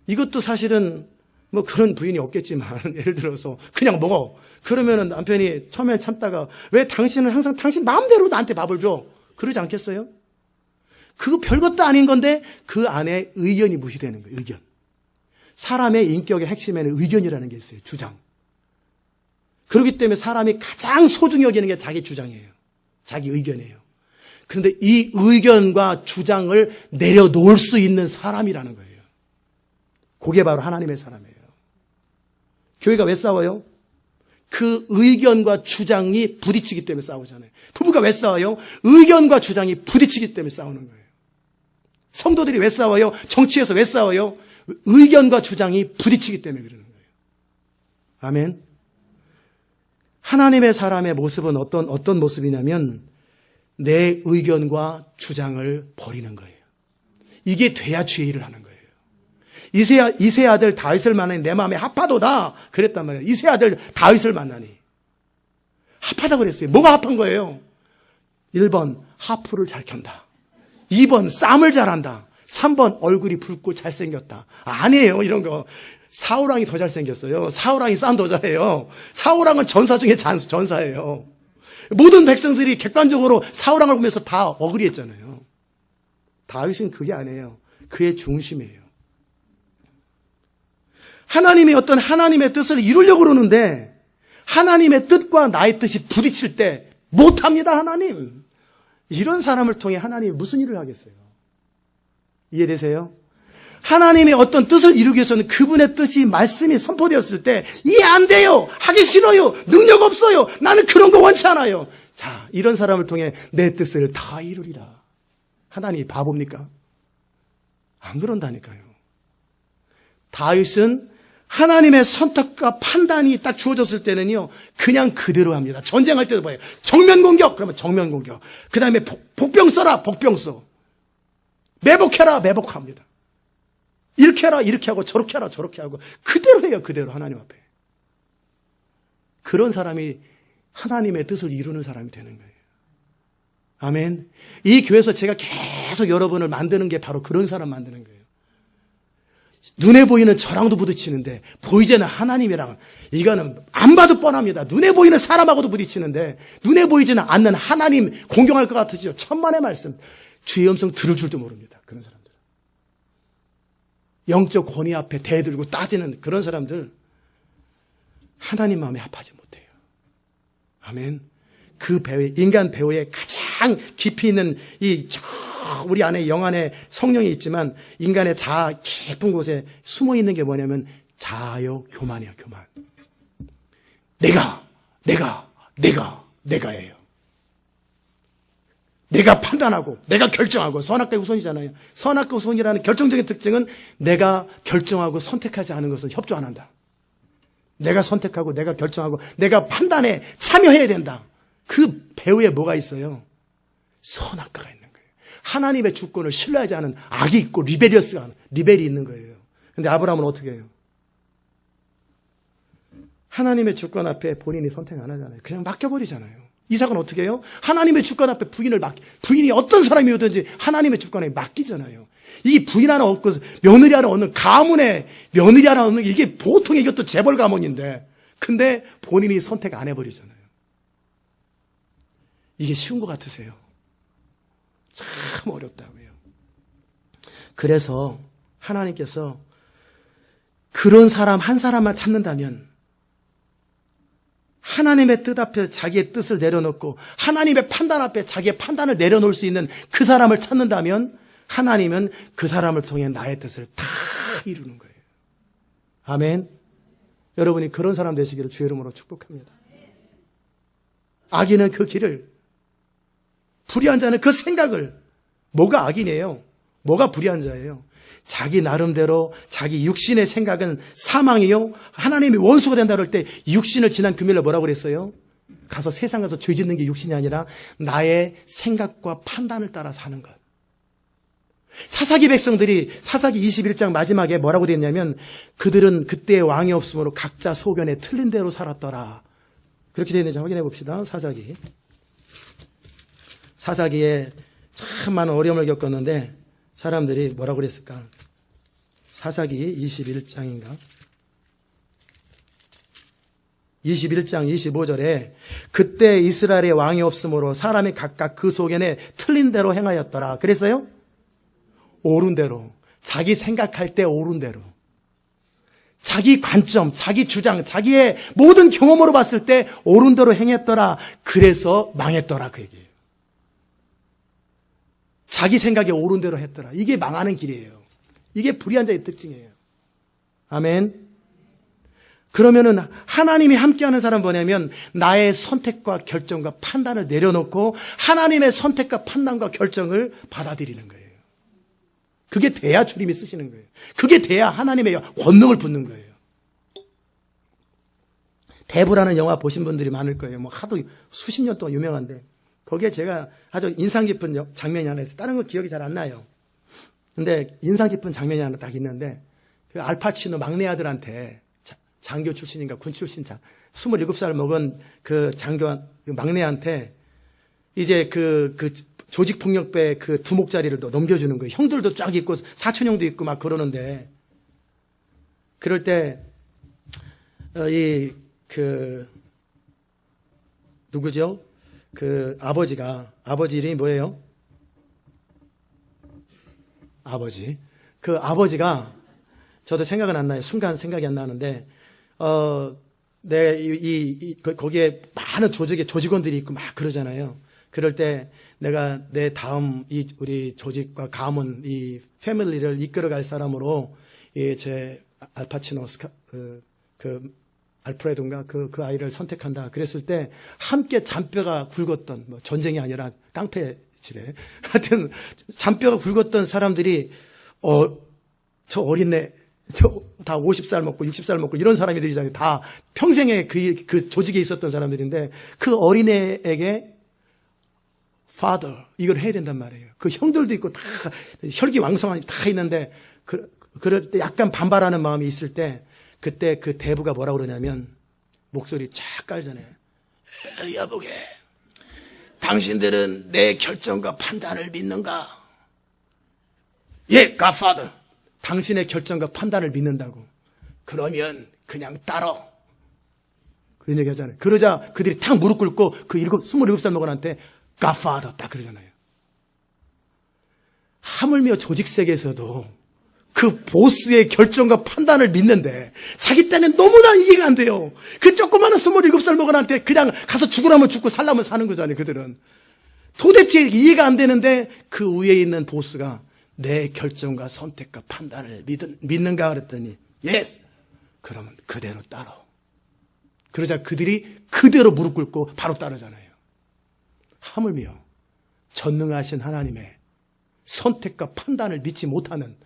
이것도 사실은 뭐 그런 부인이 없겠지만 예를 들어서 그냥 먹어. 그러면은 남편이 처음에 참다가 왜 당신은 항상 당신 마음대로 나한테 밥을 줘? 그러지 않겠어요? 그거 별것도 아닌 건데 그 안에 의견이 무시되는 거예요. 의견. 사람의 인격의 핵심에는 의견이라는 게 있어요. 주장. 그렇기 때문에 사람이 가장 소중히 여기는 게 자기 주장이에요. 자기 의견이에요. 그런데 이 의견과 주장을 내려놓을 수 있는 사람이라는 거예요. 그게 바로 하나님의 사람이에요. 교회가 왜 싸워요? 그 의견과 주장이 부딪히기 때문에 싸우잖아요. 부부가 왜 싸워요? 의견과 주장이 부딪히기 때문에 싸우는 거예요. 성도들이 왜 싸워요? 정치에서 왜 싸워요? 의견과 주장이 부딪히기 때문에 그러는 거예요. 아멘. 하나님의 사람의 모습은 어떤 모습이냐면 내 의견과 주장을 버리는 거예요. 이게 돼야 주의 일을 하는 거예요. 이세 아들 다윗을 만나니 내 마음에 합하도다 그랬단 말이에요. 이세 아들 다윗을 만나니 합하다 그랬어요. 뭐가 합한 거예요? 1번 하프를 잘 켠다. 2번 쌈을 잘한다. 3번 얼굴이 붉고 잘생겼다. 아니에요 이런 거. 사울왕이 더 잘생겼어요. 사울왕이 쌈 더 잘해요. 사울왕은 전사 중에 전사예요. 모든 백성들이 객관적으로 사울왕을 보면서 다 어그리했잖아요. 다윗은 그게 아니에요. 그의 중심이에요. 하나님이 어떤 하나님의 뜻을 이루려고 그러는데 하나님의 뜻과 나의 뜻이 부딪힐 때 못합니다. 하나님. 이런 사람을 통해 하나님이 무슨 일을 하겠어요? 이해되세요? 하나님의 어떤 뜻을 이루기 위해서는 그분의 뜻이 말씀이 선포되었을 때 이해 안 돼요. 하기 싫어요. 능력 없어요. 나는 그런 거 원치 않아요. 자, 이런 사람을 통해 내 뜻을 다 이루리라. 하나님이 바보입니까? 안 그런다니까요. 다윗은 하나님의 선택과 판단이 딱 주어졌을 때는요, 그냥 그대로 합니다. 전쟁할 때도 봐요. 정면 공격! 그러면 정면 공격. 그 다음에 복병 써라! 복병 써. 매복해라! 매복합니다. 이렇게 하라! 이렇게 하고 저렇게 하라! 저렇게 하고 그대로 해요. 그대로 하나님 앞에. 그런 사람이 하나님의 뜻을 이루는 사람이 되는 거예요. 아멘. 이 교회에서 제가 계속 여러분을 만드는 게 바로 그런 사람 만드는 거예요. 눈에 보이는 저랑도 부딪히는데 보이지는 하나님이랑 이거는 안 봐도 뻔합니다. 눈에 보이는 사람하고도 부딪히는데 눈에 보이지는 않는 하나님 공경할 것 같으시죠? 천만의 말씀. 주의 음성 들을 줄도 모릅니다. 그런 사람들. 영적 권위 앞에 대들고 따지는 그런 사람들 하나님 마음에 합하지 못해요. 아멘. 그 배우, 인간 배우의 가장 깊이 있는 우리 안에 영 안에 성령이 있지만 인간의 자아 깊은 곳에 숨어 있는 게 뭐냐면 자아요 교만이야. 교만. 내가예요. 내가 판단하고 내가 결정하고 선악과 후손이잖아요. 선악과 후손이라는 결정적인 특징은 내가 결정하고 선택하지 않은 것은 협조 안 한다. 내가 선택하고 내가 결정하고 내가 판단에 참여해야 된다. 그 배후에 뭐가 있어요? 선악과가 있는 거예요. 하나님의 주권을 신뢰하지 않은 악이 있고 리벨이 있는 거예요. 그런데 아브라함은 어떻게 해요? 하나님의 주권 앞에 본인이 선택 안 하잖아요. 그냥 맡겨버리잖아요. 이삭은 어떻게 해요? 하나님의 주권 앞에 부인이 어떤 사람이오든지 하나님의 주권에 맡기잖아요. 이 부인 하나 얻고 며느리 하나 얻는 가문에 며느리 하나 얻는 게 이게 보통 이것도 재벌 가문인데 근데 본인이 선택 안 해버리잖아요. 이게 쉬운 것 같으세요? 참 어렵다고요. 그래서 하나님께서 그런 사람 한 사람만 찾는다면 하나님의 뜻 앞에 자기의 뜻을 내려놓고 하나님의 판단 앞에 자기의 판단을 내려놓을 수 있는 그 사람을 찾는다면 하나님은 그 사람을 통해 나의 뜻을 다 이루는 거예요. 아멘. 여러분이 그런 사람 되시기를 주의 이름으로 축복합니다. 악인은 그 길을, 불의한 자는 그 생각을, 뭐가 악인이에요? 뭐가 불의한 자예요? 자기 나름대로 자기 육신의 생각은 사망이요, 하나님이 원수가 된다 그럴 때 육신을 지난 금요일에 뭐라고 그랬어요? 가서 세상 가서 죄 짓는 게 육신이 아니라 나의 생각과 판단을 따라 사는 것. 사사기 백성들이 사사기 21장 마지막에 뭐라고 되었냐면 그들은 그때의 왕이 없으므로 각자 소견에 틀린 대로 살았더라. 그렇게 되어 있는지 확인해 봅시다. 사사기에 참 많은 어려움을 겪었는데 사람들이 뭐라고 그랬을까? 사사기 21장인가? 21장 25절에 그때 이스라엘의 왕이 없으므로 사람이 각각 그 소견에 틀린 대로 행하였더라. 그랬어요? 옳은 대로. 자기 생각할 때 옳은 대로. 자기 관점, 자기 주장, 자기의 모든 경험으로 봤을 때 옳은 대로 행했더라. 그래서 망했더라. 그 얘기예요. 자기 생각에 옳은 대로 했더라. 이게 망하는 길이에요. 이게 불의한 자의 특징이에요. 아멘. 그러면은 하나님이 함께하는 사람 뭐냐면 나의 선택과 결정과 판단을 내려놓고 하나님의 선택과 판단과 결정을 받아들이는 거예요. 그게 돼야 주님이 쓰시는 거예요. 그게 돼야 하나님의 권능을 붙는 거예요. 대부라는 영화 보신 분들이 많을 거예요. 뭐 하도 수십 년 동안 유명한데 거기에 제가 아주 인상 깊은 장면이 하나 있어요. 다른 거 기억이 잘 안 나요. 근데 인상 깊은 장면이 하나 딱 있는데 그 알파치노 막내 아들한테 장교 출신인가 군 출신 27살 먹은 그 장교 그 막내한테 이제 그 조직폭력배 그 두목자리를 또 넘겨주는 거예요. 형들도 쫙 있고 사촌형도 있고 막 그러는데 그럴 때 누구죠? 그 아버지 이름이 뭐예요? 그 아버지가 저도 생각은 안 나요. 순간 생각이 안 나는데 거기에 많은 조직원들이 있고 막 그러잖아요. 그럴 때 내가 내 다음 우리 조직과 가문 이 패밀리를 이끌어갈 사람으로 제 알파치노 알프레도인가 그 아이를 선택한다. 그랬을 때 함께 잔뼈가 굵었던 뭐 전쟁이 아니라 깡패질에 하여튼 잔뼈가 굵었던 사람들이 저 어린애 저 다 50살 먹고 60살 먹고 이런 사람들이잖아요. 다 평생에 그 조직에 있었던 사람들인데 그 어린애에게 father 이걸 해야 된단 말이에요. 그 형들도 있고 다 혈기왕성한 다 있는데 그럴 때 약간 반발하는 마음이 있을 때 그때 그 대부가 뭐라고 그러냐면 목소리 쫙 깔잖아요. 여보게 당신들은 내 결정과 판단을 믿는가? 예, godfather. 당신의 결정과 판단을 믿는다고. 그러면 그냥 따라. 그런 얘기 하잖아요. 그러자 그들이 탁 무릎 꿇고 그 27살 먹은한테 godfather 딱 그러잖아요. 하물며 조직 세계에서도 그 보스의 결정과 판단을 믿는데 자기 때는 너무나 이해가 안 돼요. 그 조그마한 27살 먹은한테 그냥 가서 죽으라면 죽고 살라면 사는 거잖아요. 그들은. 도대체 이해가 안 되는데 그 위에 있는 보스가 내 결정과 선택과 판단을 믿는가 그랬더니 yes. 그러면 그대로 따라. 그러자 그들이 그대로 무릎 꿇고 바로 따르잖아요. 하물며 전능하신 하나님의 선택과 판단을 믿지 못하는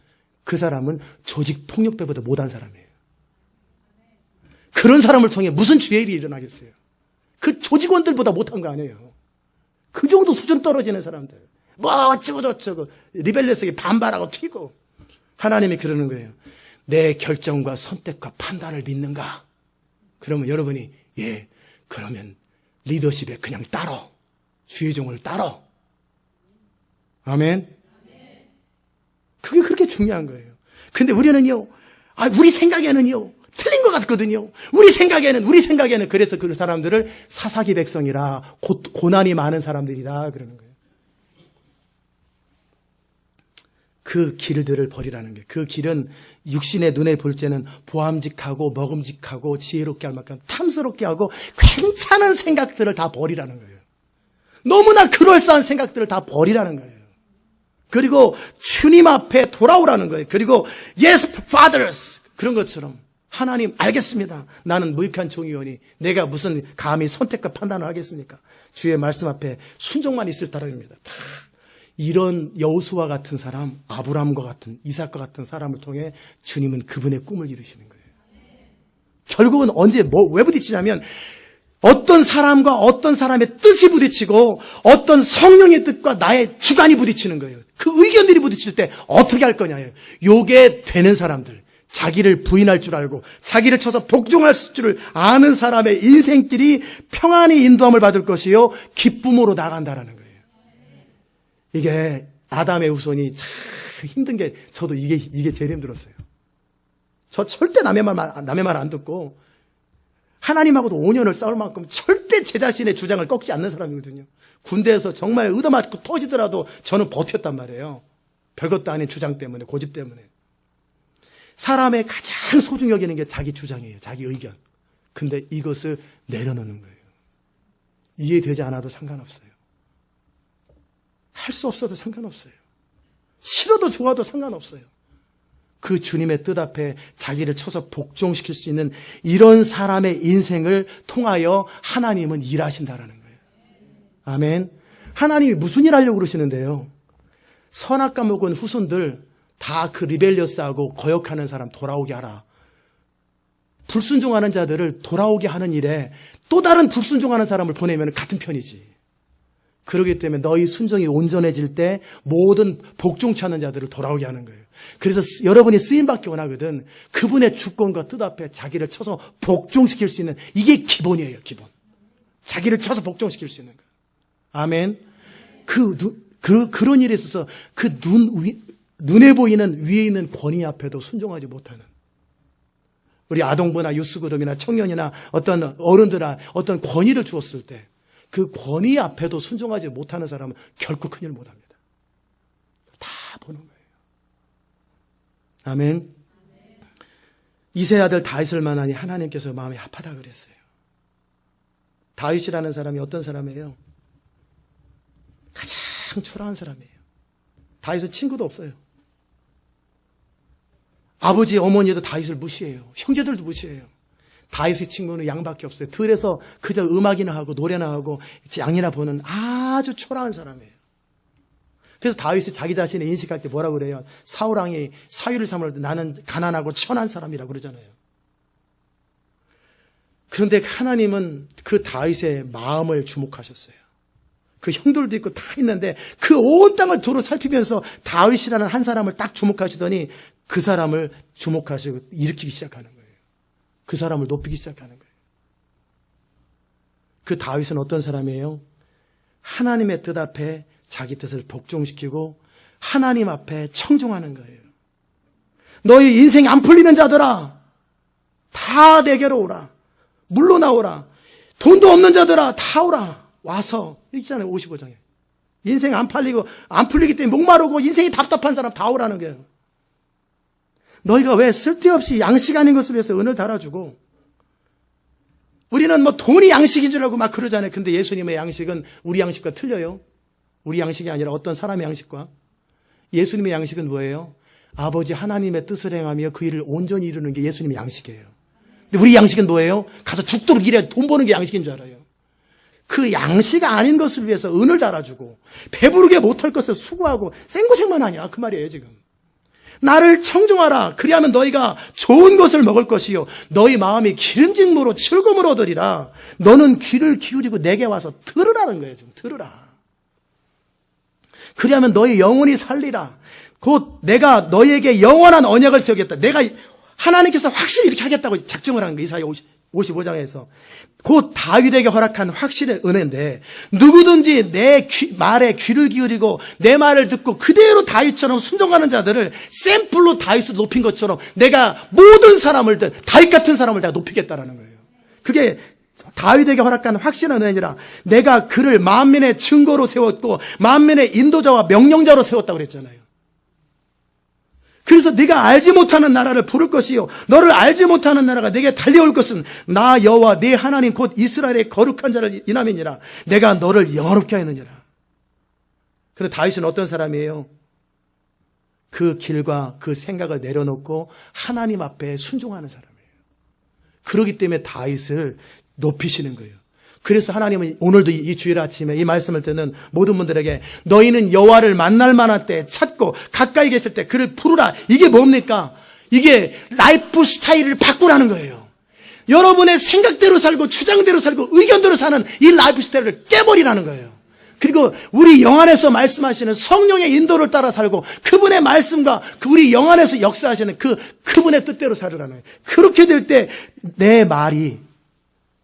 그 사람은 조직 폭력배보다 못한 사람이에요. 그런 사람을 통해 무슨 주의 일이 일어나겠어요? 그 조직원들보다 못한 거 아니에요. 그 정도 수준 떨어지는 사람들. 뭐 어쩌고 저쩌고 리벨리어스하게 반발하고 튀고 하나님이 그러는 거예요. 내 결정과 선택과 판단을 믿는가? 그러면 여러분이 예 그러면 리더십에 그냥 따라 주의 종을 따라. 아멘. 그게 그렇게 중요한 거예요. 근데 우리는요 우리 생각에는요 틀린 것 같거든요. 우리 생각에는 그래서 그 사람들을 사사기 백성이라 고난이 많은 사람들이다 그러는 거예요. 그 길들을 버리라는 거예요. 그 길은 육신의 눈에 볼 때는 보암직하고 먹음직하고 지혜롭게 할 만큼 탐스럽게 하고 괜찮은 생각들을 다 버리라는 거예요. 너무나 그럴싸한 생각들을 다 버리라는 거예요. 그리고 주님 앞에 돌아오라는 거예요. 그리고 yes, fathers 그런 것처럼 하나님 알겠습니다. 나는 무익한 종이오니 내가 무슨 감히 선택과 판단을 하겠습니까? 주의 말씀 앞에 순종만 있을 따름입니다. 다 이런 여호수아 같은 사람, 아브라함과 같은 이삭과 같은 사람을 통해 주님은 그분의 꿈을 이루시는 거예요. 결국은 언제 왜 부딪히냐면 어떤 사람과 어떤 사람의 뜻이 부딪히고 어떤 성령의 뜻과 나의 주관이 부딪히는 거예요. 그 의견들이 부딪힐 때 어떻게 할 거냐예요. 요게 되는 사람들, 자기를 부인할 줄 알고 자기를 쳐서 복종할 줄을 아는 사람의 인생길이 평안히 인도함을 받을 것이요 기쁨으로 나간다라는 거예요. 이게 아담의 후손이 참 힘든 게 저도 이게 제일 힘들었어요. 저 절대 남의 말 안 듣고 하나님하고도 5년을 싸울 만큼 절대 제 자신의 주장을 꺾지 않는 사람이거든요. 군대에서 정말 얻어맞고 터지더라도 저는 버텼단 말이에요. 별것도 아닌 주장 때문에, 고집 때문에. 사람의 가장 소중히 여기는 게 자기 주장이에요. 자기 의견. 근데 이것을 내려놓는 거예요. 이해되지 않아도 상관없어요. 할 수 없어도 상관없어요. 싫어도 좋아도 상관없어요. 그 주님의 뜻 앞에 자기를 쳐서 복종시킬 수 있는 이런 사람의 인생을 통하여 하나님은 일하신다라는 거예요. 아멘. 하나님이 무슨 일 하려고 그러시는데요? 선악과 먹은 후손들 다 그 리벨리어스하고 거역하는 사람 돌아오게 하라. 불순종하는 자들을 돌아오게 하는 일에 또 다른 불순종하는 사람을 보내면 같은 편이지. 그렇기 때문에 너희 순종이 온전해질 때 모든 복종치 않는 자들을 돌아오게 하는 거예요. 그래서 여러분이 쓰임받기 원하거든 그분의 주권과 뜻 앞에 자기를 쳐서 복종시킬 수 있는 이게 기본이에요. 기본. 자기를 쳐서 복종시킬 수 있는 거예요. 아멘. 그런 일에 있어서 눈에 보이는 위에 있는 권위 앞에도 순종하지 못하는 우리 아동부나 유스그룹이나 청년이나 어떤 어른들아 어떤 권위를 주었을 때 그 권위 앞에도 순종하지 못하는 사람은 결코 큰일 못합니다. 다 보는 거예요. 아멘. 이세 아들 다윗을 만나니 하나님께서 마음이 아파다 그랬어요. 다윗이라는 사람이 어떤 사람이에요? 가장 초라한 사람이에요. 다윗은 친구도 없어요. 아버지, 어머니도 다윗을 무시해요. 형제들도 무시해요. 다윗의 친구는 양밖에 없어요. 들에서 그저 음악이나 하고 노래나 하고 양이나 보는 아주 초라한 사람이에요. 그래서 다윗이 자기 자신을 인식할 때 뭐라고 그래요? 사울왕이 사위를 삼을 때 나는 가난하고 천한 사람이라고 그러잖아요. 그런데 하나님은 그 다윗의 마음을 주목하셨어요. 그 형들도 있고 다 있는데 그 온 땅을 두루 살피면서 다윗이라는 한 사람을 딱 주목하시더니 그 사람을 주목하시고 일으키기 시작하는 거예요. 그 사람을 높이기 시작하는 거예요. 그 다윗은 어떤 사람이에요? 하나님의 뜻 앞에 자기 뜻을 복종시키고 하나님 앞에 청종하는 거예요. 너희 인생이 안 풀리는 자들아 다 내게로 오라. 물러나오라. 돈도 없는 자들아 다 오라. 와서 있잖아요. 55장에. 인생 안 풀리기 때문에 목마르고 인생이 답답한 사람 다 오라는 거예요. 너희가 왜 쓸데없이 양식 아닌 것을 위해서 은을 달아주고 우리는 뭐 돈이 양식인 줄 알고 막 그러잖아요. 근데 예수님의 양식은 우리 양식과 틀려요. 우리 양식이 아니라 어떤 사람의 양식과. 예수님의 양식은 뭐예요? 아버지 하나님의 뜻을 행하며 그 일을 온전히 이루는 게 예수님의 양식이에요. 근데 우리 양식은 뭐예요? 가서 죽도록 일해 돈 버는 게 양식인 줄 알아요. 그 양식 아닌 것을 위해서 은을 달아주고 배부르게 못할 것을 수고하고 생고생만 하냐 그 말이에요 지금. 나를 청종하라. 그리하면 너희가 좋은 것을 먹을 것이요 너희 마음이 기름진 무로 즐거움을 얻으리라. 너는 귀를 기울이고 내게 와서 들으라는 거예요. 지금 들으라. 그리하면 너희 영혼이 살리라. 곧 내가 너희에게 영원한 언약을 세우겠다. 내가 하나님께서 확실히 이렇게 하겠다고 작정을 하는 거예요. 이사야 55장에서. 곧 다윗에게 허락한 확실의 은혜인데 누구든지 내 말에 귀를 기울이고 내 말을 듣고 그대로 다윗처럼 순종하는 자들을 샘플로 다윗을 높인 것처럼 내가 모든 사람을 다윗 같은 사람을 내가 높이겠다라는 거예요. 그게 다윗에게 허락한 확실한 은혜니라. 내가 그를 만민의 증거로 세웠고 만민의 인도자와 명령자로 세웠다고 그랬잖아요. 그래서 네가 알지 못하는 나라를 부를 것이요 너를 알지 못하는 나라가 네게 달려올 것은 나 여호와 네 하나님 곧 이스라엘의 거룩한 자를 인함이니라. 내가 너를 영화롭게 하였느니라. 그런데 다윗은 어떤 사람이에요? 그 길과 그 생각을 내려놓고 하나님 앞에 순종하는 사람이에요. 그렇기 때문에 다윗을 높이시는 거예요. 그래서 하나님은 오늘도 이 주일 아침에 이 말씀을 듣는 모든 분들에게 너희는 여호와를 만날 만한 때 찾고 가까이 계실 때 그를 부르라. 이게 뭡니까? 이게 라이프 스타일을 바꾸라는 거예요. 여러분의 생각대로 살고 주장대로 살고 의견대로 사는 이 라이프 스타일을 깨버리라는 거예요. 그리고 우리 영 안에서 말씀하시는 성령의 인도를 따라 살고 그분의 말씀과 우리 영 안에서 역사하시는 그분의 뜻대로 살으라는 거예요. 그렇게 될 때 내 말이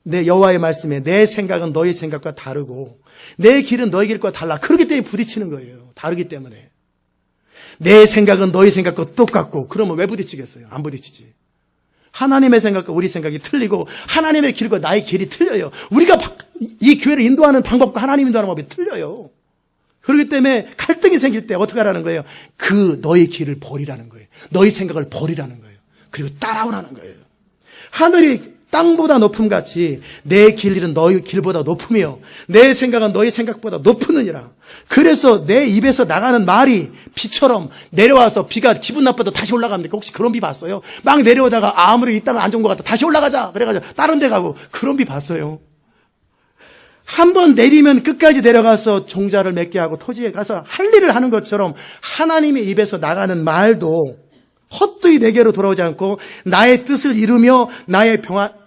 내 여호와의 말씀에 내 생각은 너희 생각과 다르고 내 길은 너희 길과 달라. 그렇기 때문에 부딪히는 거예요. 다르기 때문에. 내 생각은 너희 생각과 똑같고 그러면 왜 부딪히겠어요? 안 부딪히지. 하나님의 생각과 우리 생각이 틀리고 하나님의 길과 나의 길이 틀려요. 우리가 이 교회를 인도하는 방법과 하나님 인도하는 방법이 틀려요. 그렇기 때문에 갈등이 생길 때 어떻게 하라는 거예요? 너희 길을 버리라는 거예요. 너희 생각을 버리라는 거예요. 그리고 따라오라는 거예요. 하늘이 땅보다 높음같이 내 길은 너희 길보다 높으며 내 생각은 너희 생각보다 높으느니라. 그래서 내 입에서 나가는 말이 비처럼 내려와서 비가 기분 나빠도 다시 올라갑니까? 혹시 그런 비 봤어요? 막 내려오다가 아무리 이따가 안 좋은 것 같아 다시 올라가자 그래가지고 다른 데 가고 그런 비 봤어요? 한번 내리면 끝까지 내려가서 종자를 맺게 하고 토지에 가서 할 일을 하는 것처럼 하나님의 입에서 나가는 말도 헛되이 내게로 돌아오지 않고 나의 뜻을 이루며 나의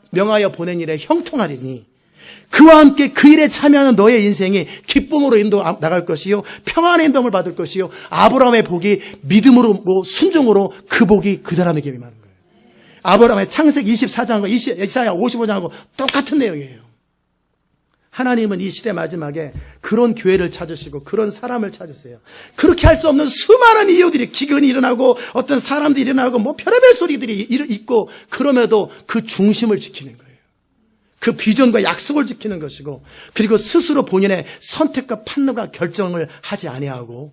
명하여 보낸 일에 형통하리니 그와 함께 그 일에 참여하는 너의 인생이 기쁨으로 인도 나갈 것이요 평안의 인도를 받을 것이요 아브라함의 복이 믿음으로 순종으로 그 복이 그 사람에게 임하는 거예요. 아브라함의 창세기 24장과 이사야 55장하고 똑같은 내용이에요. 하나님은 이 시대 마지막에 그런 교회를 찾으시고 그런 사람을 찾으세요. 그렇게 할 수 없는 수많은 이유들이 기근이 일어나고 어떤 사람들이 일어나고 별의별 소리들이 있고 그럼에도 그 중심을 지키는 거예요. 그 비전과 약속을 지키는 것이고 그리고 스스로 본인의 선택과 판단과 결정을 하지 아니하고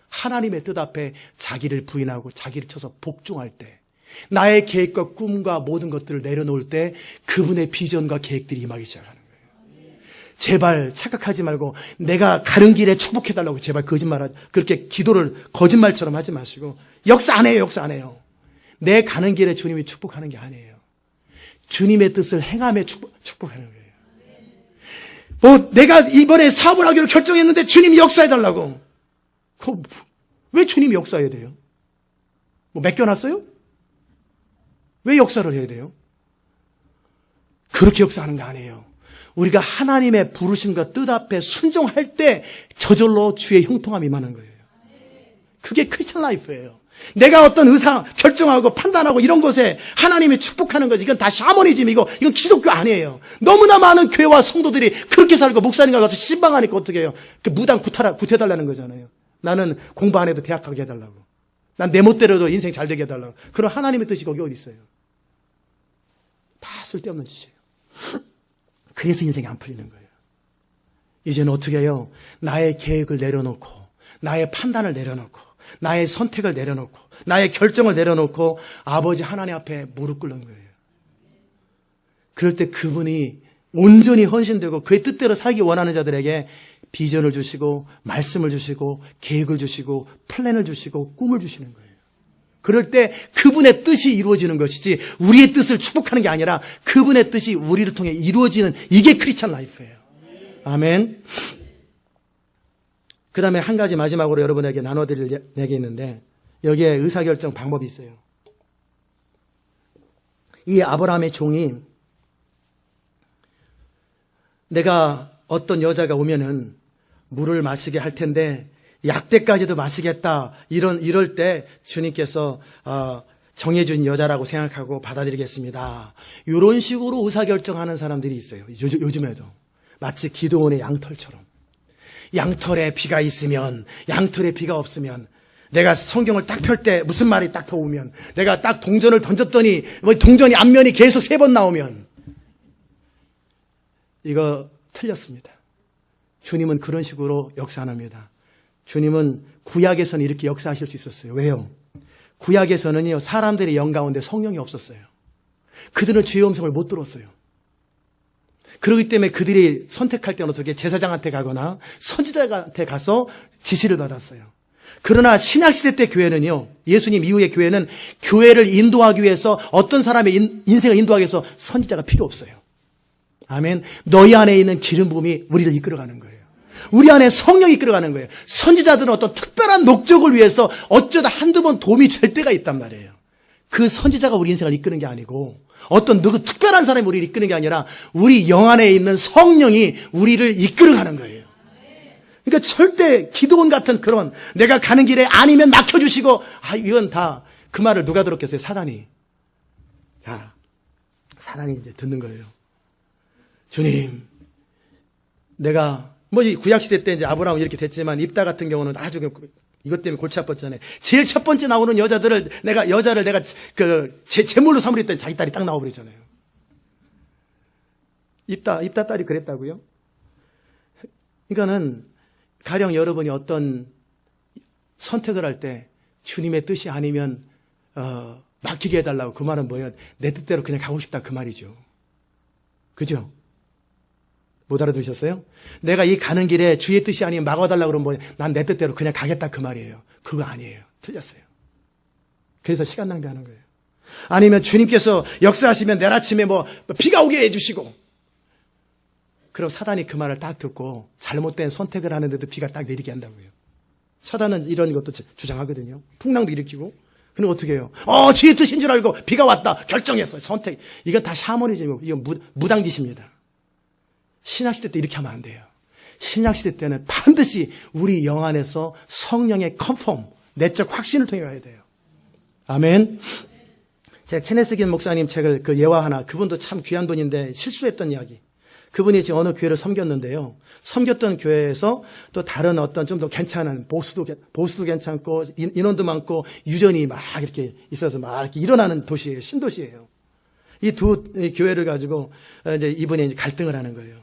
하나님의 뜻 앞에 자기를 부인하고 자기를 쳐서 복종할 때 나의 계획과 꿈과 모든 것들을 내려놓을 때 그분의 비전과 계획들이 임하기 시작하는 거예요. 제발 착각하지 말고 내가 가는 길에 축복해달라고 제발 그렇게 기도를 거짓말처럼 하지 마시고 역사 안 해요. 역사 안 해요. 내 가는 길에 주님이 축복하는 게 아니에요. 주님의 뜻을 행함에 축복하는 거예요. 내가 이번에 사업을 하기로 결정했는데 주님이 역사해달라고. 왜 주님이 역사해야 돼요? 맡겨놨어요? 왜 역사를 해야 돼요? 그렇게 역사하는 거 아니에요. 우리가 하나님의 부르심과 뜻 앞에 순종할 때 저절로 주의 형통함이 임하는 거예요. 그게 크리스천 라이프예요. 내가 어떤 결정하고 판단하고 이런 것에 하나님이 축복하는 거지. 이건 다 샤머니즘이고 이건 기독교 아니에요. 너무나 많은 교회와 성도들이 그렇게 살고 목사님과 가서 신방하니까 어떻게 해요? 무당 구태달라는 거잖아요. 나는 공부 안 해도 대학 가게 해달라고. 난 내 멋대로도 인생 잘 되게 해달라고. 그럼 하나님의 뜻이 거기 어디 있어요? 다 쓸데없는 짓이에요. 그래서 인생이 안 풀리는 거예요. 이제는 어떻게 해요? 나의 계획을 내려놓고 나의 판단을 내려놓고 나의 선택을 내려놓고 나의 결정을 내려놓고 아버지 하나님 앞에 무릎 꿇는 거예요. 그럴 때 그분이 온전히 헌신되고 그의 뜻대로 살기 원하는 자들에게 비전을 주시고 말씀을 주시고 계획을 주시고 플랜을 주시고 꿈을 주시는 거예요. 그럴 때 그분의 뜻이 이루어지는 것이지 우리의 뜻을 축복하는 게 아니라 그분의 뜻이 우리를 통해 이루어지는 이게 크리스찬 라이프예요. 아멘. 그 다음에 한 가지 마지막으로 여러분에게 나눠드릴 얘기 있는데 여기에 의사결정 방법이 있어요. 이 아브라함의 종이 내가 어떤 여자가 오면은 물을 마시게 할 텐데 약대까지도 마시겠다. 이럴 때 주님께서 정해준 여자라고 생각하고 받아들이겠습니다. 이런 식으로 의사결정하는 사람들이 있어요. 요즘에도. 마치 기도원의 양털처럼. 양털에 비가 있으면 양털에 비가 없으면 내가 성경을 딱 펼 때 무슨 말이 딱 터오면 내가 딱 동전을 던졌더니 동전이 앞면이 계속 3번 나오면 이거 틀렸습니다. 주님은 그런 식으로 역사 안 합니다. 주님은 구약에서는 이렇게 역사하실 수 있었어요. 왜요? 구약에서는요, 사람들의 영 가운데 성령이 없었어요. 그들은 주의 음성을 못 들었어요. 그렇기 때문에 그들이 선택할 때는 어떻게 제사장한테 가거나 선지자한테 가서 지시를 받았어요. 그러나 신약시대 때 교회는요, 예수님 이후의 교회는 교회를 인도하기 위해서 어떤 사람의 인생을 인도하기 위해서 선지자가 필요 없어요. 아멘. 너희 안에 있는 기름 부음이 우리를 이끌어가는 거예요. 우리 안에 성령이 이끌어가는 거예요. 선지자들은 어떤 특별한 목적을 위해서 어쩌다 한두 번 도움이 될 때가 있단 말이에요. 그 선지자가 우리 인생을 이끄는 게 아니고 어떤 누구 특별한 사람이 우리를 이끄는 게 아니라 우리 영 안에 있는 성령이 우리를 이끌어가는 거예요. 그러니까 절대 기도원 같은 그런 내가 가는 길에 아니면 막혀주시고 이건 다 그 말을 누가 들었겠어요? 사단이. 사단이 이제 듣는 거예요. 주님, 내가 이 구약시대 때 이제 아브라함은 이렇게 됐지만 입다 같은 경우는 아주 이것 때문에 골치 아팠잖아요. 제일 첫 번째 나오는 여자를 내가 제물로 삼으랬더니 자기 딸이 딱 나와버리잖아요. 입다 딸이 그랬다고요? 그러니까는 가령 여러분이 어떤 선택을 할 때 주님의 뜻이 아니면 막히게 해달라고, 그 말은 뭐예요? 내 뜻대로 그냥 가고 싶다 그 말이죠. 그죠? 못 알아들으셨어요? 내가 이 가는 길에 주의 뜻이 아니면 막아달라고 그러면 난 내 뜻대로 그냥 가겠다 그 말이에요. 그거 아니에요. 틀렸어요. 그래서 시간 낭비하는 거예요. 아니면 주님께서 역사하시면 내일 아침에 비가 오게 해주시고, 그럼 사단이 그 말을 딱 듣고 잘못된 선택을 하는데도 비가 딱 내리게 한다고요. 사단은 이런 것도 주장하거든요. 풍랑도 일으키고. 그럼 어떻게 해요? 주의 뜻인 줄 알고 비가 왔다. 결정했어요. 선택. 이건 다 샤머니즘이고 이건 무당짓입니다. 신약시대 때 이렇게 하면 안 돼요. 신약시대 때는 반드시 우리 영 안에서 성령의 컨펌, 내적 확신을 통해 가야 돼요. 아멘. 제가 케네스 긴 목사님 책을 예화 하나, 그분도 참 귀한 분인데 실수했던 이야기. 그분이 지금 어느 교회를 섬겼는데요. 섬겼던 교회에서 또 다른 어떤 좀 더 괜찮은 보수도 괜찮고 인원도 많고 유전이 막 이렇게 있어서 막 이렇게 일어나는 도시예요. 신도시예요. 이 두 교회를 가지고 이제 이분이 이제 갈등을 하는 거예요.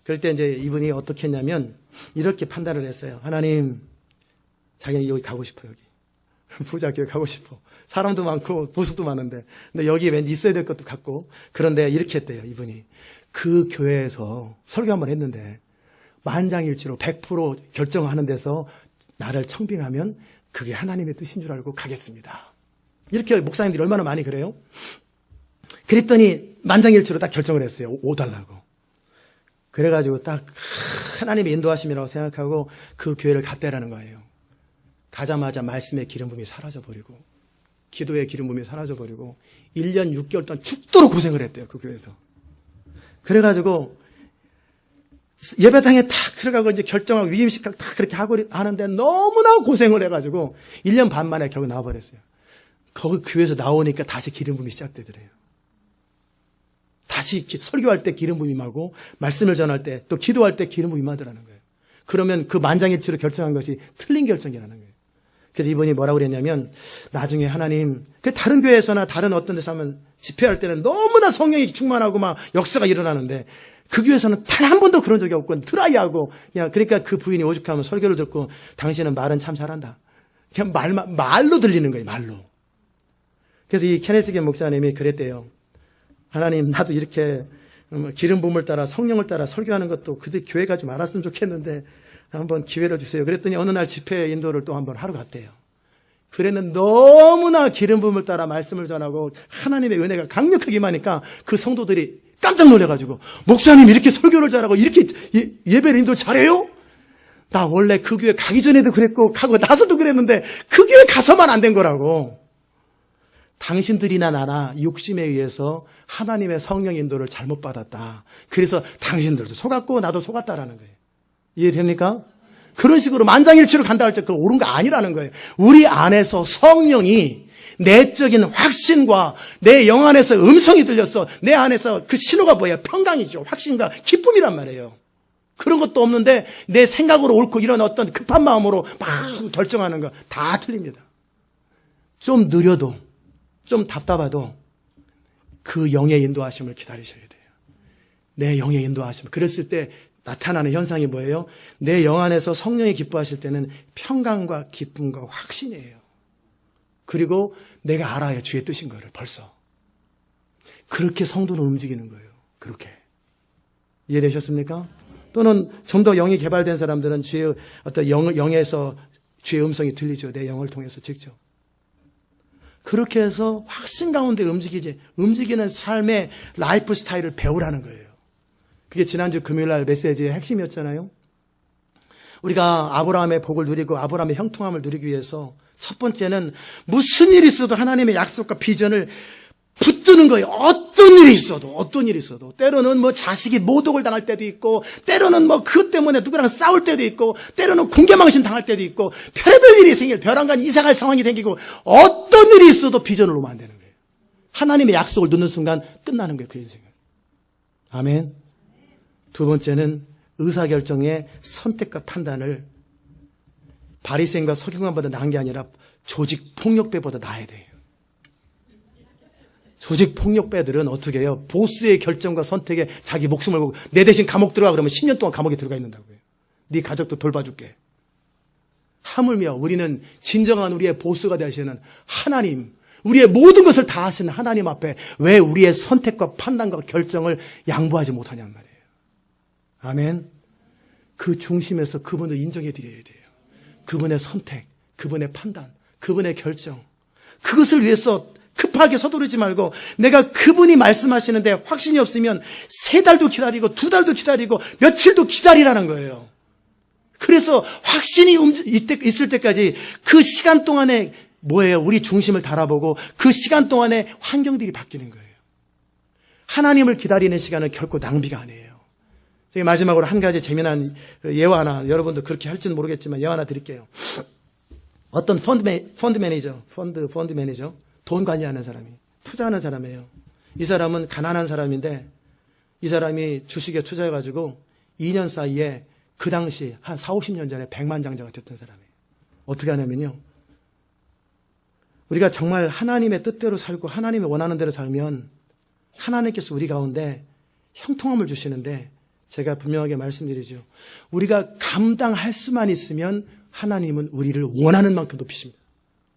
그럴 때 이제 이분이 어떻게 했냐면 이렇게 판단을 했어요. 하나님, 자기는 여기 가고 싶어, 여기. 부자 교회 가고 싶어. 사람도 많고 보수도 많은데. 근데 여기 왠지 있어야 될 것도 같고. 그런데 이렇게 했대요, 이분이. 그 교회에서 설교 한번 했는데 만장일치로 100% 결정하는 데서 나를 청빙하면 그게 하나님의 뜻인 줄 알고 가겠습니다. 이렇게 목사님들이 얼마나 많이 그래요? 그랬더니 만장일치로 딱 결정을 했어요. 오달라고. 그래가지고 딱 하나님의 인도하심이라고 생각하고 그 교회를 갔다라는 거예요. 가자마자 말씀의 기름 부음이 사라져버리고 기도의 기름 부음이 사라져버리고 1년 6개월 동안 죽도록 고생을 했대요. 그 교회에서. 그래가지고 예배당에 탁 들어가고 이제 결정하고 위임식 딱 그렇게 하고 하는데 너무나 고생을 해가지고 1년 반 만에 결국 나와버렸어요. 거기 교회에서 나오니까 다시 기름 부음이 시작되더래요. 다시 설교할 때 기름 부음이 임하고 말씀을 전할 때 또 기도할 때 기름 부음이 임하더라는 거예요. 그러면 그 만장일치로 결정한 것이 틀린 결정이라는 거예요. 그래서 이분이 뭐라고 그랬냐면 나중에 하나님, 다른 교회에서나 다른 어떤 데서 하면 집회할 때는 너무나 성령이 충만하고 막 역사가 일어나는데 그 교회에서는 단 한 번도 그런 적이 없고 드라이하고 그냥, 그러니까 그 부인이 오죽하면 설교를 듣고 당신은 말은 참 잘한다. 그냥 말로 들리는 거예요, 말로. 그래서 이 케네스 긴 목사님이 그랬대요. 하나님, 나도 이렇게 기름 부음을 따라 성령을 따라 설교하는 것도 그들 교회 가지 말았으면 좋겠는데 한번 기회를 주세요. 그랬더니 어느 날 집회 인도를 또 한번 하러 갔대요. 그랬는데 너무나 기름 부음을 따라 말씀을 전하고 하나님의 은혜가 강력하게 임하니까 그 성도들이 깜짝 놀라가지고 목사님 이렇게 설교를 잘하고 이렇게 예배를 인도 잘해요? 나 원래 그 교회 가기 전에도 그랬고 가고 나서도 그랬는데 그 교회 가서만 안 된 거라고. 당신들이나 나나 욕심에 의해서 하나님의 성령 인도를 잘못 받았다. 그래서 당신들도 속았고 나도 속았다라는 거예요. 이해됩니까? 그런 식으로 만장일치로 간다 할 때 그건 옳은 거 아니라는 거예요. 우리 안에서 성령이 내적인 확신과 내 영 안에서 음성이 들렸어. 내 안에서 그 신호가 뭐예요? 평강이죠. 확신과 기쁨이란 말이에요. 그런 것도 없는데 내 생각으로 옳고 이런 어떤 급한 마음으로 막 결정하는 거 다 틀립니다. 좀 느려도 좀 답답해도 그 영의 인도하심을 기다리셔야 돼요. 내 영의 인도하심. 그랬을 때 나타나는 현상이 뭐예요? 내 영 안에서 성령이 기뻐하실 때는 평강과 기쁨과 확신이에요. 그리고 내가 알아요. 주의 뜻인 거를 벌써. 그렇게 성도는 움직이는 거예요. 그렇게. 이해되셨습니까? 또는 좀 더 영이 개발된 사람들은 주의 어떤 영에서 주의 음성이 들리죠. 내 영을 통해서 직접. 그렇게 해서 확신 가운데 움직이는 삶의 라이프 스타일을 배우라는 거예요. 그게 지난주 금요일 날 메시지의 핵심이었잖아요. 우리가 아브라함의 복을 누리고 아브라함의 형통함을 누리기 위해서 첫 번째는 무슨 일이 있어도 하나님의 약속과 비전을 붙드는 거예요. 어떤 일이 있어도. 때로는 뭐 자식이 모독을 당할 때도 있고, 때로는 뭐 그것 때문에 누구랑 싸울 때도 있고, 때로는 공개망신 당할 때도 있고, 별의별 일이 벼랑간 이상할 상황이 생기고, 어떤 일이 있어도 비전을 놓으면 안 되는 거예요. 하나님의 약속을 놓는 순간 끝나는 거예요. 그 인생은. 아멘. 두 번째는 의사결정의 선택과 판단을 바리새인과 서기관보다 나은 게 아니라 조직 폭력배보다 나아야 돼요. 조직 폭력배들은 어떻게 해요? 보스의 결정과 선택에 자기 목숨을 걸고 내 대신 감옥 들어가 그러면 10년 동안 감옥에 들어가 있는다고요. 네 가족도 돌봐줄게. 하물며 우리는 진정한 우리의 보스가 되시는 하나님, 우리의 모든 것을 다 하시는 하나님 앞에 왜 우리의 선택과 판단과 결정을 양보하지 못하냔 말이에요. 아멘. 그 중심에서 그분을 인정해 드려야 돼요. 그분의 선택, 그분의 판단, 그분의 결정. 그것을 위해서 급하게 서두르지 말고 내가 그분이 말씀하시는데 확신이 없으면 3달도 기다리고 2달도 기다리고 며칠도 기다리라는 거예요. 그래서 확신이 있을 때까지 그 시간 동안에 뭐예요? 우리 중심을 달아보고 그 시간 동안에 환경들이 바뀌는 거예요. 하나님을 기다리는 시간은 결코 낭비가 아니에요. 마지막으로 한 가지 재미난 예화 하나, 여러분도 그렇게 할지는 모르겠지만 예화 하나 드릴게요. 어떤 펀드 매니저, 돈 관리하는 사람이, 투자하는 사람이에요. 이 사람은 가난한 사람인데 이 사람이 주식에 투자해가지고 2년 사이에 그 당시 한 4, 50년 전에 백만장자가 됐던 사람이에요. 어떻게 하냐면요. 우리가 정말 하나님의 뜻대로 살고 하나님이 원하는 대로 살면 하나님께서 우리 가운데 형통함을 주시는데 제가 분명하게 말씀드리죠. 우리가 감당할 수만 있으면 하나님은 우리를 원하는 만큼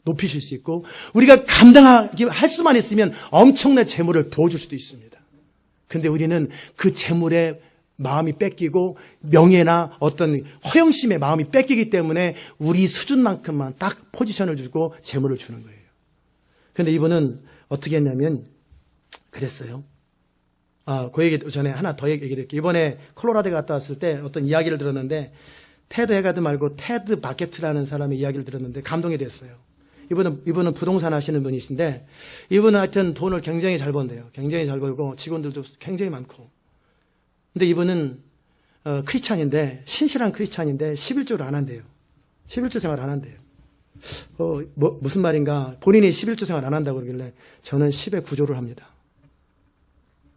높이실 수 있고 우리가 감당하기 할 수만 있으면 엄청난 재물을 부어줄 수도 있습니다. 근데 우리는 그 재물에 마음이 뺏기고 명예나 어떤 허영심의 마음이 뺏기기 때문에 우리 수준만큼만 딱 포지션을 주고 재물을 주는 거예요. 근데 이분은 어떻게 했냐면 그랬어요. 그 얘기 전에 하나 더 얘기드릴게요. 이번에 콜로라도에 갔다 왔을 때 어떤 이야기를 들었는데 테드 헤가드 말고 테드 바게트라는 사람의 이야기를 들었는데 감동이 됐어요. 이분은 부동산 하시는 분이신데 이분은 하여튼 돈을 굉장히 잘 번대요. 굉장히 잘 벌고 직원들도 굉장히 많고. 근데 이분은 크리스찬인데 신실한 크리스찬인데 11조를 안 한대요. 11조 생활 안 한대요. 무슨 말인가? 본인이 11조 생활 안 한다고 그러길래 저는 10의 9조를 합니다.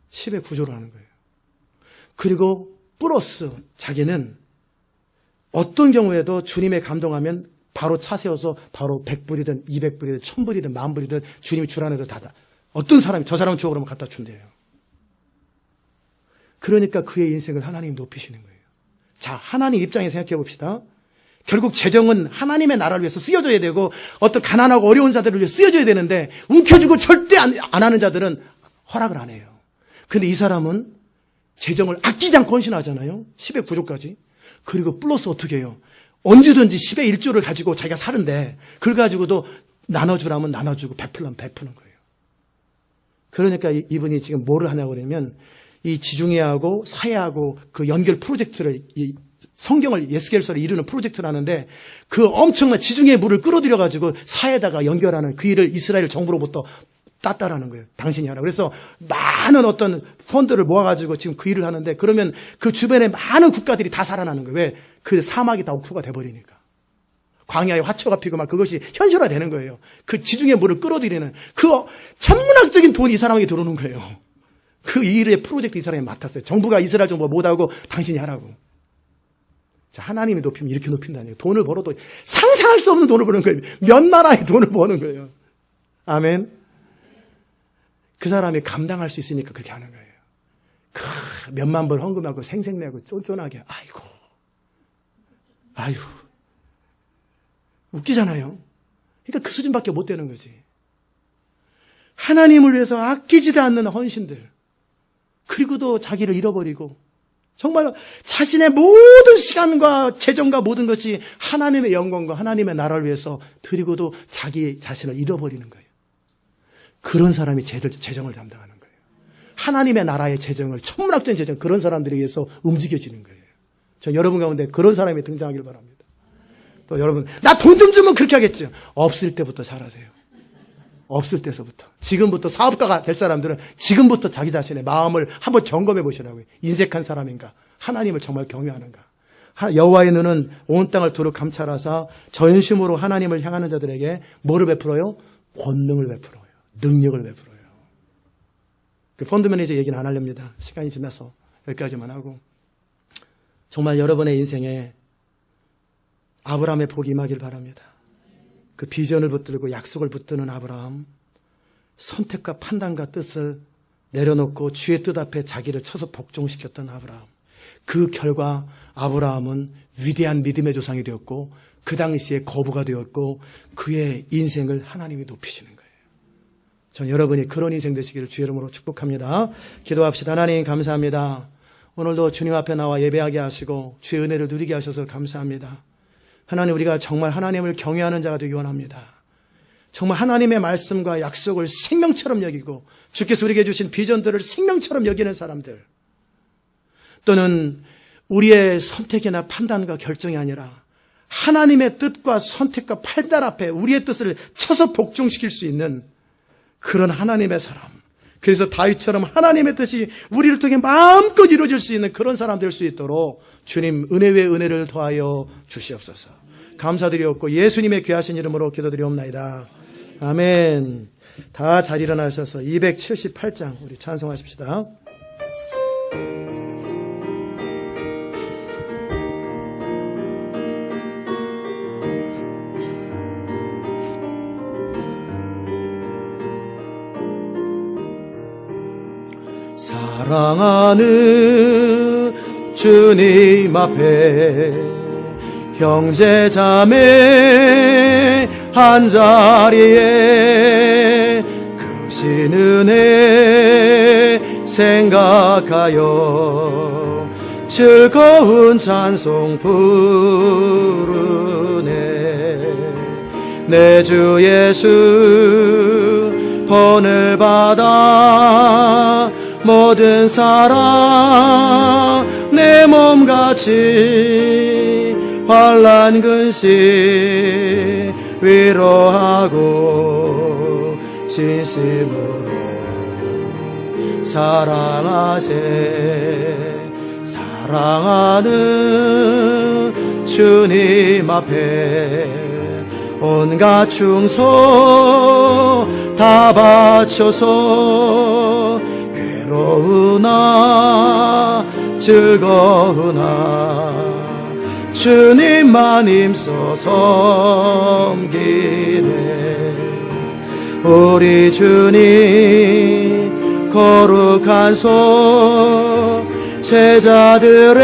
10의 9조를 하는 거예요. 그리고 플러스 자기는 어떤 경우에도 주님의 감동하면 바로 차 세워서 바로 100불이든 200불이든 1000불이든 10,000불이든 주님이 주라는 대로 다 어떤 사람이 저 사람 줘 그러면 갖다 준대요. 그러니까 그의 인생을 하나님 높이시는 거예요. 자, 하나님 입장에 생각해 봅시다. 결국 재정은 하나님의 나라를 위해서 쓰여져야 되고 어떤 가난하고 어려운 자들을 위해 쓰여져야 되는데 움켜쥐고 절대 안 하는 자들은 허락을 안 해요. 근데 이 사람은 재정을 아끼지 않고 헌신하잖아요. 10의 9조까지. 그리고 플러스 어떻게 해요? 언제든지 10의 1조를 가지고 자기가 사는데 그걸 가지고도 나눠주라면 나눠주고 베풀라면 베푸는 거예요. 그러니까 이분이 지금 뭐를 하냐고 그러면 이 지중해하고 사해하고 그 연결 프로젝트를 이 성경을 예스겔서를 이루는 프로젝트를 하는데 그 엄청난 지중해 물을 끌어들여가지고 사해에다가 연결하는 그 일을 이스라엘 정부로부터 땄다라는 거예요. 당신이 하라. 그래서 많은 어떤 펀드를 모아가지고 지금 그 일을 하는데 그러면 그 주변에 많은 국가들이 다 살아나는 거예요. 왜? 그 사막이 다 옥토가 돼버리니까. 광야에 화초가 피고 막 그것이 현실화되는 거예요. 그 지중해 물을 끌어들이는 그 천문학적인 돈이 이 사람에게 들어오는 거예요. 그 일의 프로젝트 이 사람이 맡았어요. 정부가 이스라엘 정부가 못하고 당신이 하라고. 자, 하나님이 높이면 이렇게 높인다니요. 돈을 벌어도 상상할 수 없는 돈을 버는 거예요. 몇 나라의 돈을 버는 거예요. 아멘. 그 사람이 감당할 수 있으니까 그렇게 하는 거예요. 몇만 벌 헌금하고 생색내고 쫀쫀하게. 아이고. 웃기잖아요. 그러니까 그 수준밖에 못 되는 거지. 하나님을 위해서 아끼지도 않는 헌신들, 그리고도 자기를 잃어버리고 정말 자신의 모든 시간과 재정과 모든 것이 하나님의 영광과 하나님의 나라를 위해서 드리고도 자기 자신을 잃어버리는 거예요. 그런 사람이 재정을 담당하는 거예요. 하나님의 나라의 재정을, 천문학적인 재정, 그런 사람들에 의해서 움직여지는 거예요. 저 여러분 가운데 그런 사람이 등장하길 바랍니다. 또 여러분, 나 돈 좀 주면 그렇게 하겠죠. 없을 때부터 잘하세요. 없을 때서부터. 지금부터 사업가가 될 사람들은 지금부터 자기 자신의 마음을 한번 점검해 보시라고요. 인색한 사람인가? 하나님을 정말 경외하는가? 여호와의 눈은 온 땅을 두루 감찰하사 전심으로 하나님을 향하는 자들에게 뭐를 베풀어요? 권능을 베풀어요. 능력을 베풀어요. 그 펀드 매니저 얘기는 안 하렵니다. 시간이 지나서 여기까지만 하고. 정말 여러분의 인생에 아브라함의 복이 임하길 바랍니다. 그 비전을 붙들고 약속을 붙드는 아브라함, 선택과 판단과 뜻을 내려놓고 주의 뜻 앞에 자기를 쳐서 복종시켰던 아브라함. 그 결과 아브라함은 위대한 믿음의 조상이 되었고 그 당시에 거부가 되었고 그의 인생을 하나님이 높이시는 거예요. 전 여러분이 그런 인생 되시기를 주의 이름으로 축복합니다. 기도합시다. 하나님 감사합니다. 오늘도 주님 앞에 나와 예배하게 하시고 주의 은혜를 누리게 하셔서 감사합니다. 하나님, 우리가 정말 하나님을 경외하는 자가 되기 원합니다. 정말 하나님의 말씀과 약속을 생명처럼 여기고 주께서 우리에게 주신 비전들을 생명처럼 여기는 사람들, 또는 우리의 선택이나 판단과 결정이 아니라 하나님의 뜻과 선택과 판단 앞에 우리의 뜻을 쳐서 복종시킬 수 있는 그런 하나님의 사람, 그래서 다윗처럼 하나님의 뜻이 우리를 통해 마음껏 이루어질 수 있는 그런 사람 될 수 있도록 주님 은혜 위에 은혜를 더하여 주시옵소서. 감사드리옵고 예수님의 귀하신 이름으로 기도드리옵나이다. 아멘. 다 잘 일어나셔서 278장 우리 찬송하십시다. 사랑하는 주님 앞에 형제 자매 한자리에 크신 은혜 생각하여 즐거운 찬송 부르네. 내 주 예수 본을 받아 모든 사랑 내 몸같이 환난 근심 위로하고 진심으로 사랑하세. 사랑하는 주님 앞에 온갖 충소 다 바쳐서 괴로우나 즐거우나 주님만 힘써 섬기네. 우리 주님 거룩한 손 제자들의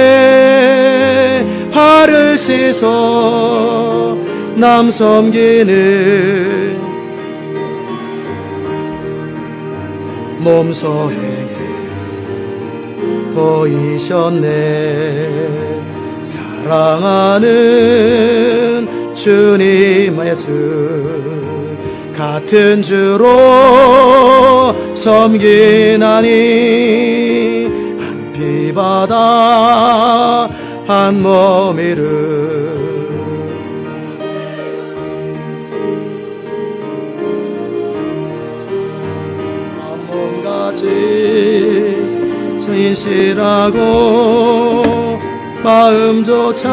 발을 씻어 남 섬기는 몸소 행해 보이셨네. 사랑하는 주님 예수 같은 주로 섬기나니 한 피바다 한 몸이를 한 몸같이 진실하고 마음조차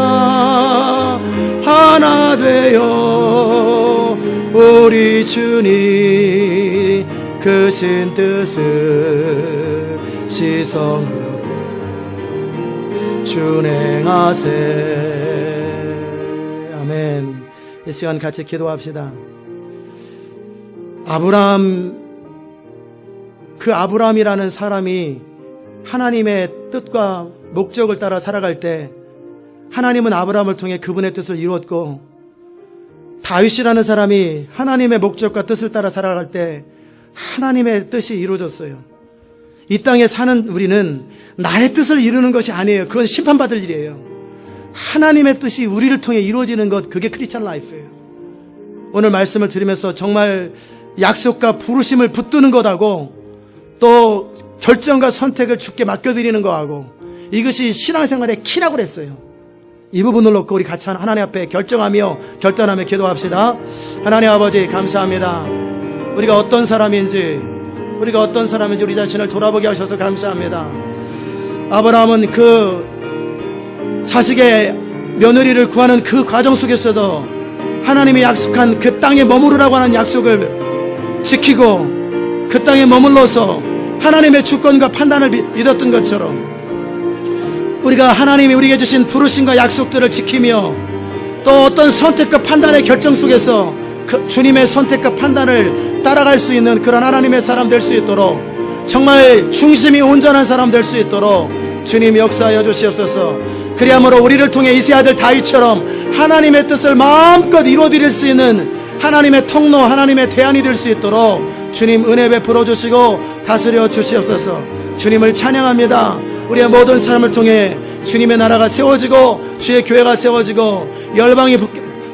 하나 되어 우리 주님 크신 뜻을 지성으로 준행하세. 아멘. 이 시간 같이 기도합시다. 그 아브람이라는 사람이 하나님의 뜻과 목적을 따라 살아갈 때 하나님은 아브라함을 통해 그분의 뜻을 이루었고 다윗이라는 사람이 하나님의 목적과 뜻을 따라 살아갈 때 하나님의 뜻이 이루어졌어요. 이 땅에 사는 우리는 나의 뜻을 이루는 것이 아니에요. 그건 심판받을 일이에요. 하나님의 뜻이 우리를 통해 이루어지는 것, 그게 크리스찬 라이프예요. 오늘 말씀을 들으면서 정말 약속과 부르심을 붙드는 것하고 또 결정과 선택을 주께 맡겨드리는 것하고 이것이 신앙생활의 키라고 그랬어요. 이 부분을 놓고 우리 같이 하나님 앞에 결정하며 결단하며 기도합시다. 하나님 아버지 감사합니다. 우리가 어떤 사람인지 우리 자신을 돌아보게 하셔서 감사합니다. 아브라함은 그 자식의 며느리를 구하는 그 과정 속에서도 하나님이 약속한 그 땅에 머무르라고 하는 약속을 지키고 그 땅에 머물러서 하나님의 주권과 판단을 믿었던 것처럼 우리가 하나님이 우리에게 주신 부르심과 약속들을 지키며 또 어떤 선택과 판단의 결정 속에서 그 주님의 선택과 판단을 따라갈 수 있는 그런 하나님의 사람 될 수 있도록 정말 중심이 온전한 사람 될 수 있도록 주님 역사하여 주시옵소서. 그리함으로 우리를 통해 이세 아들 다윗처럼 하나님의 뜻을 마음껏 이루어드릴 수 있는 하나님의 통로, 하나님의 대안이 될 수 있도록 주님 은혜 베풀어 주시고 다스려 주시옵소서. 주님을 찬양합니다. 우리의 모든 사람을 통해 주님의 나라가 세워지고 주의 교회가 세워지고 열방이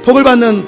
복을 받는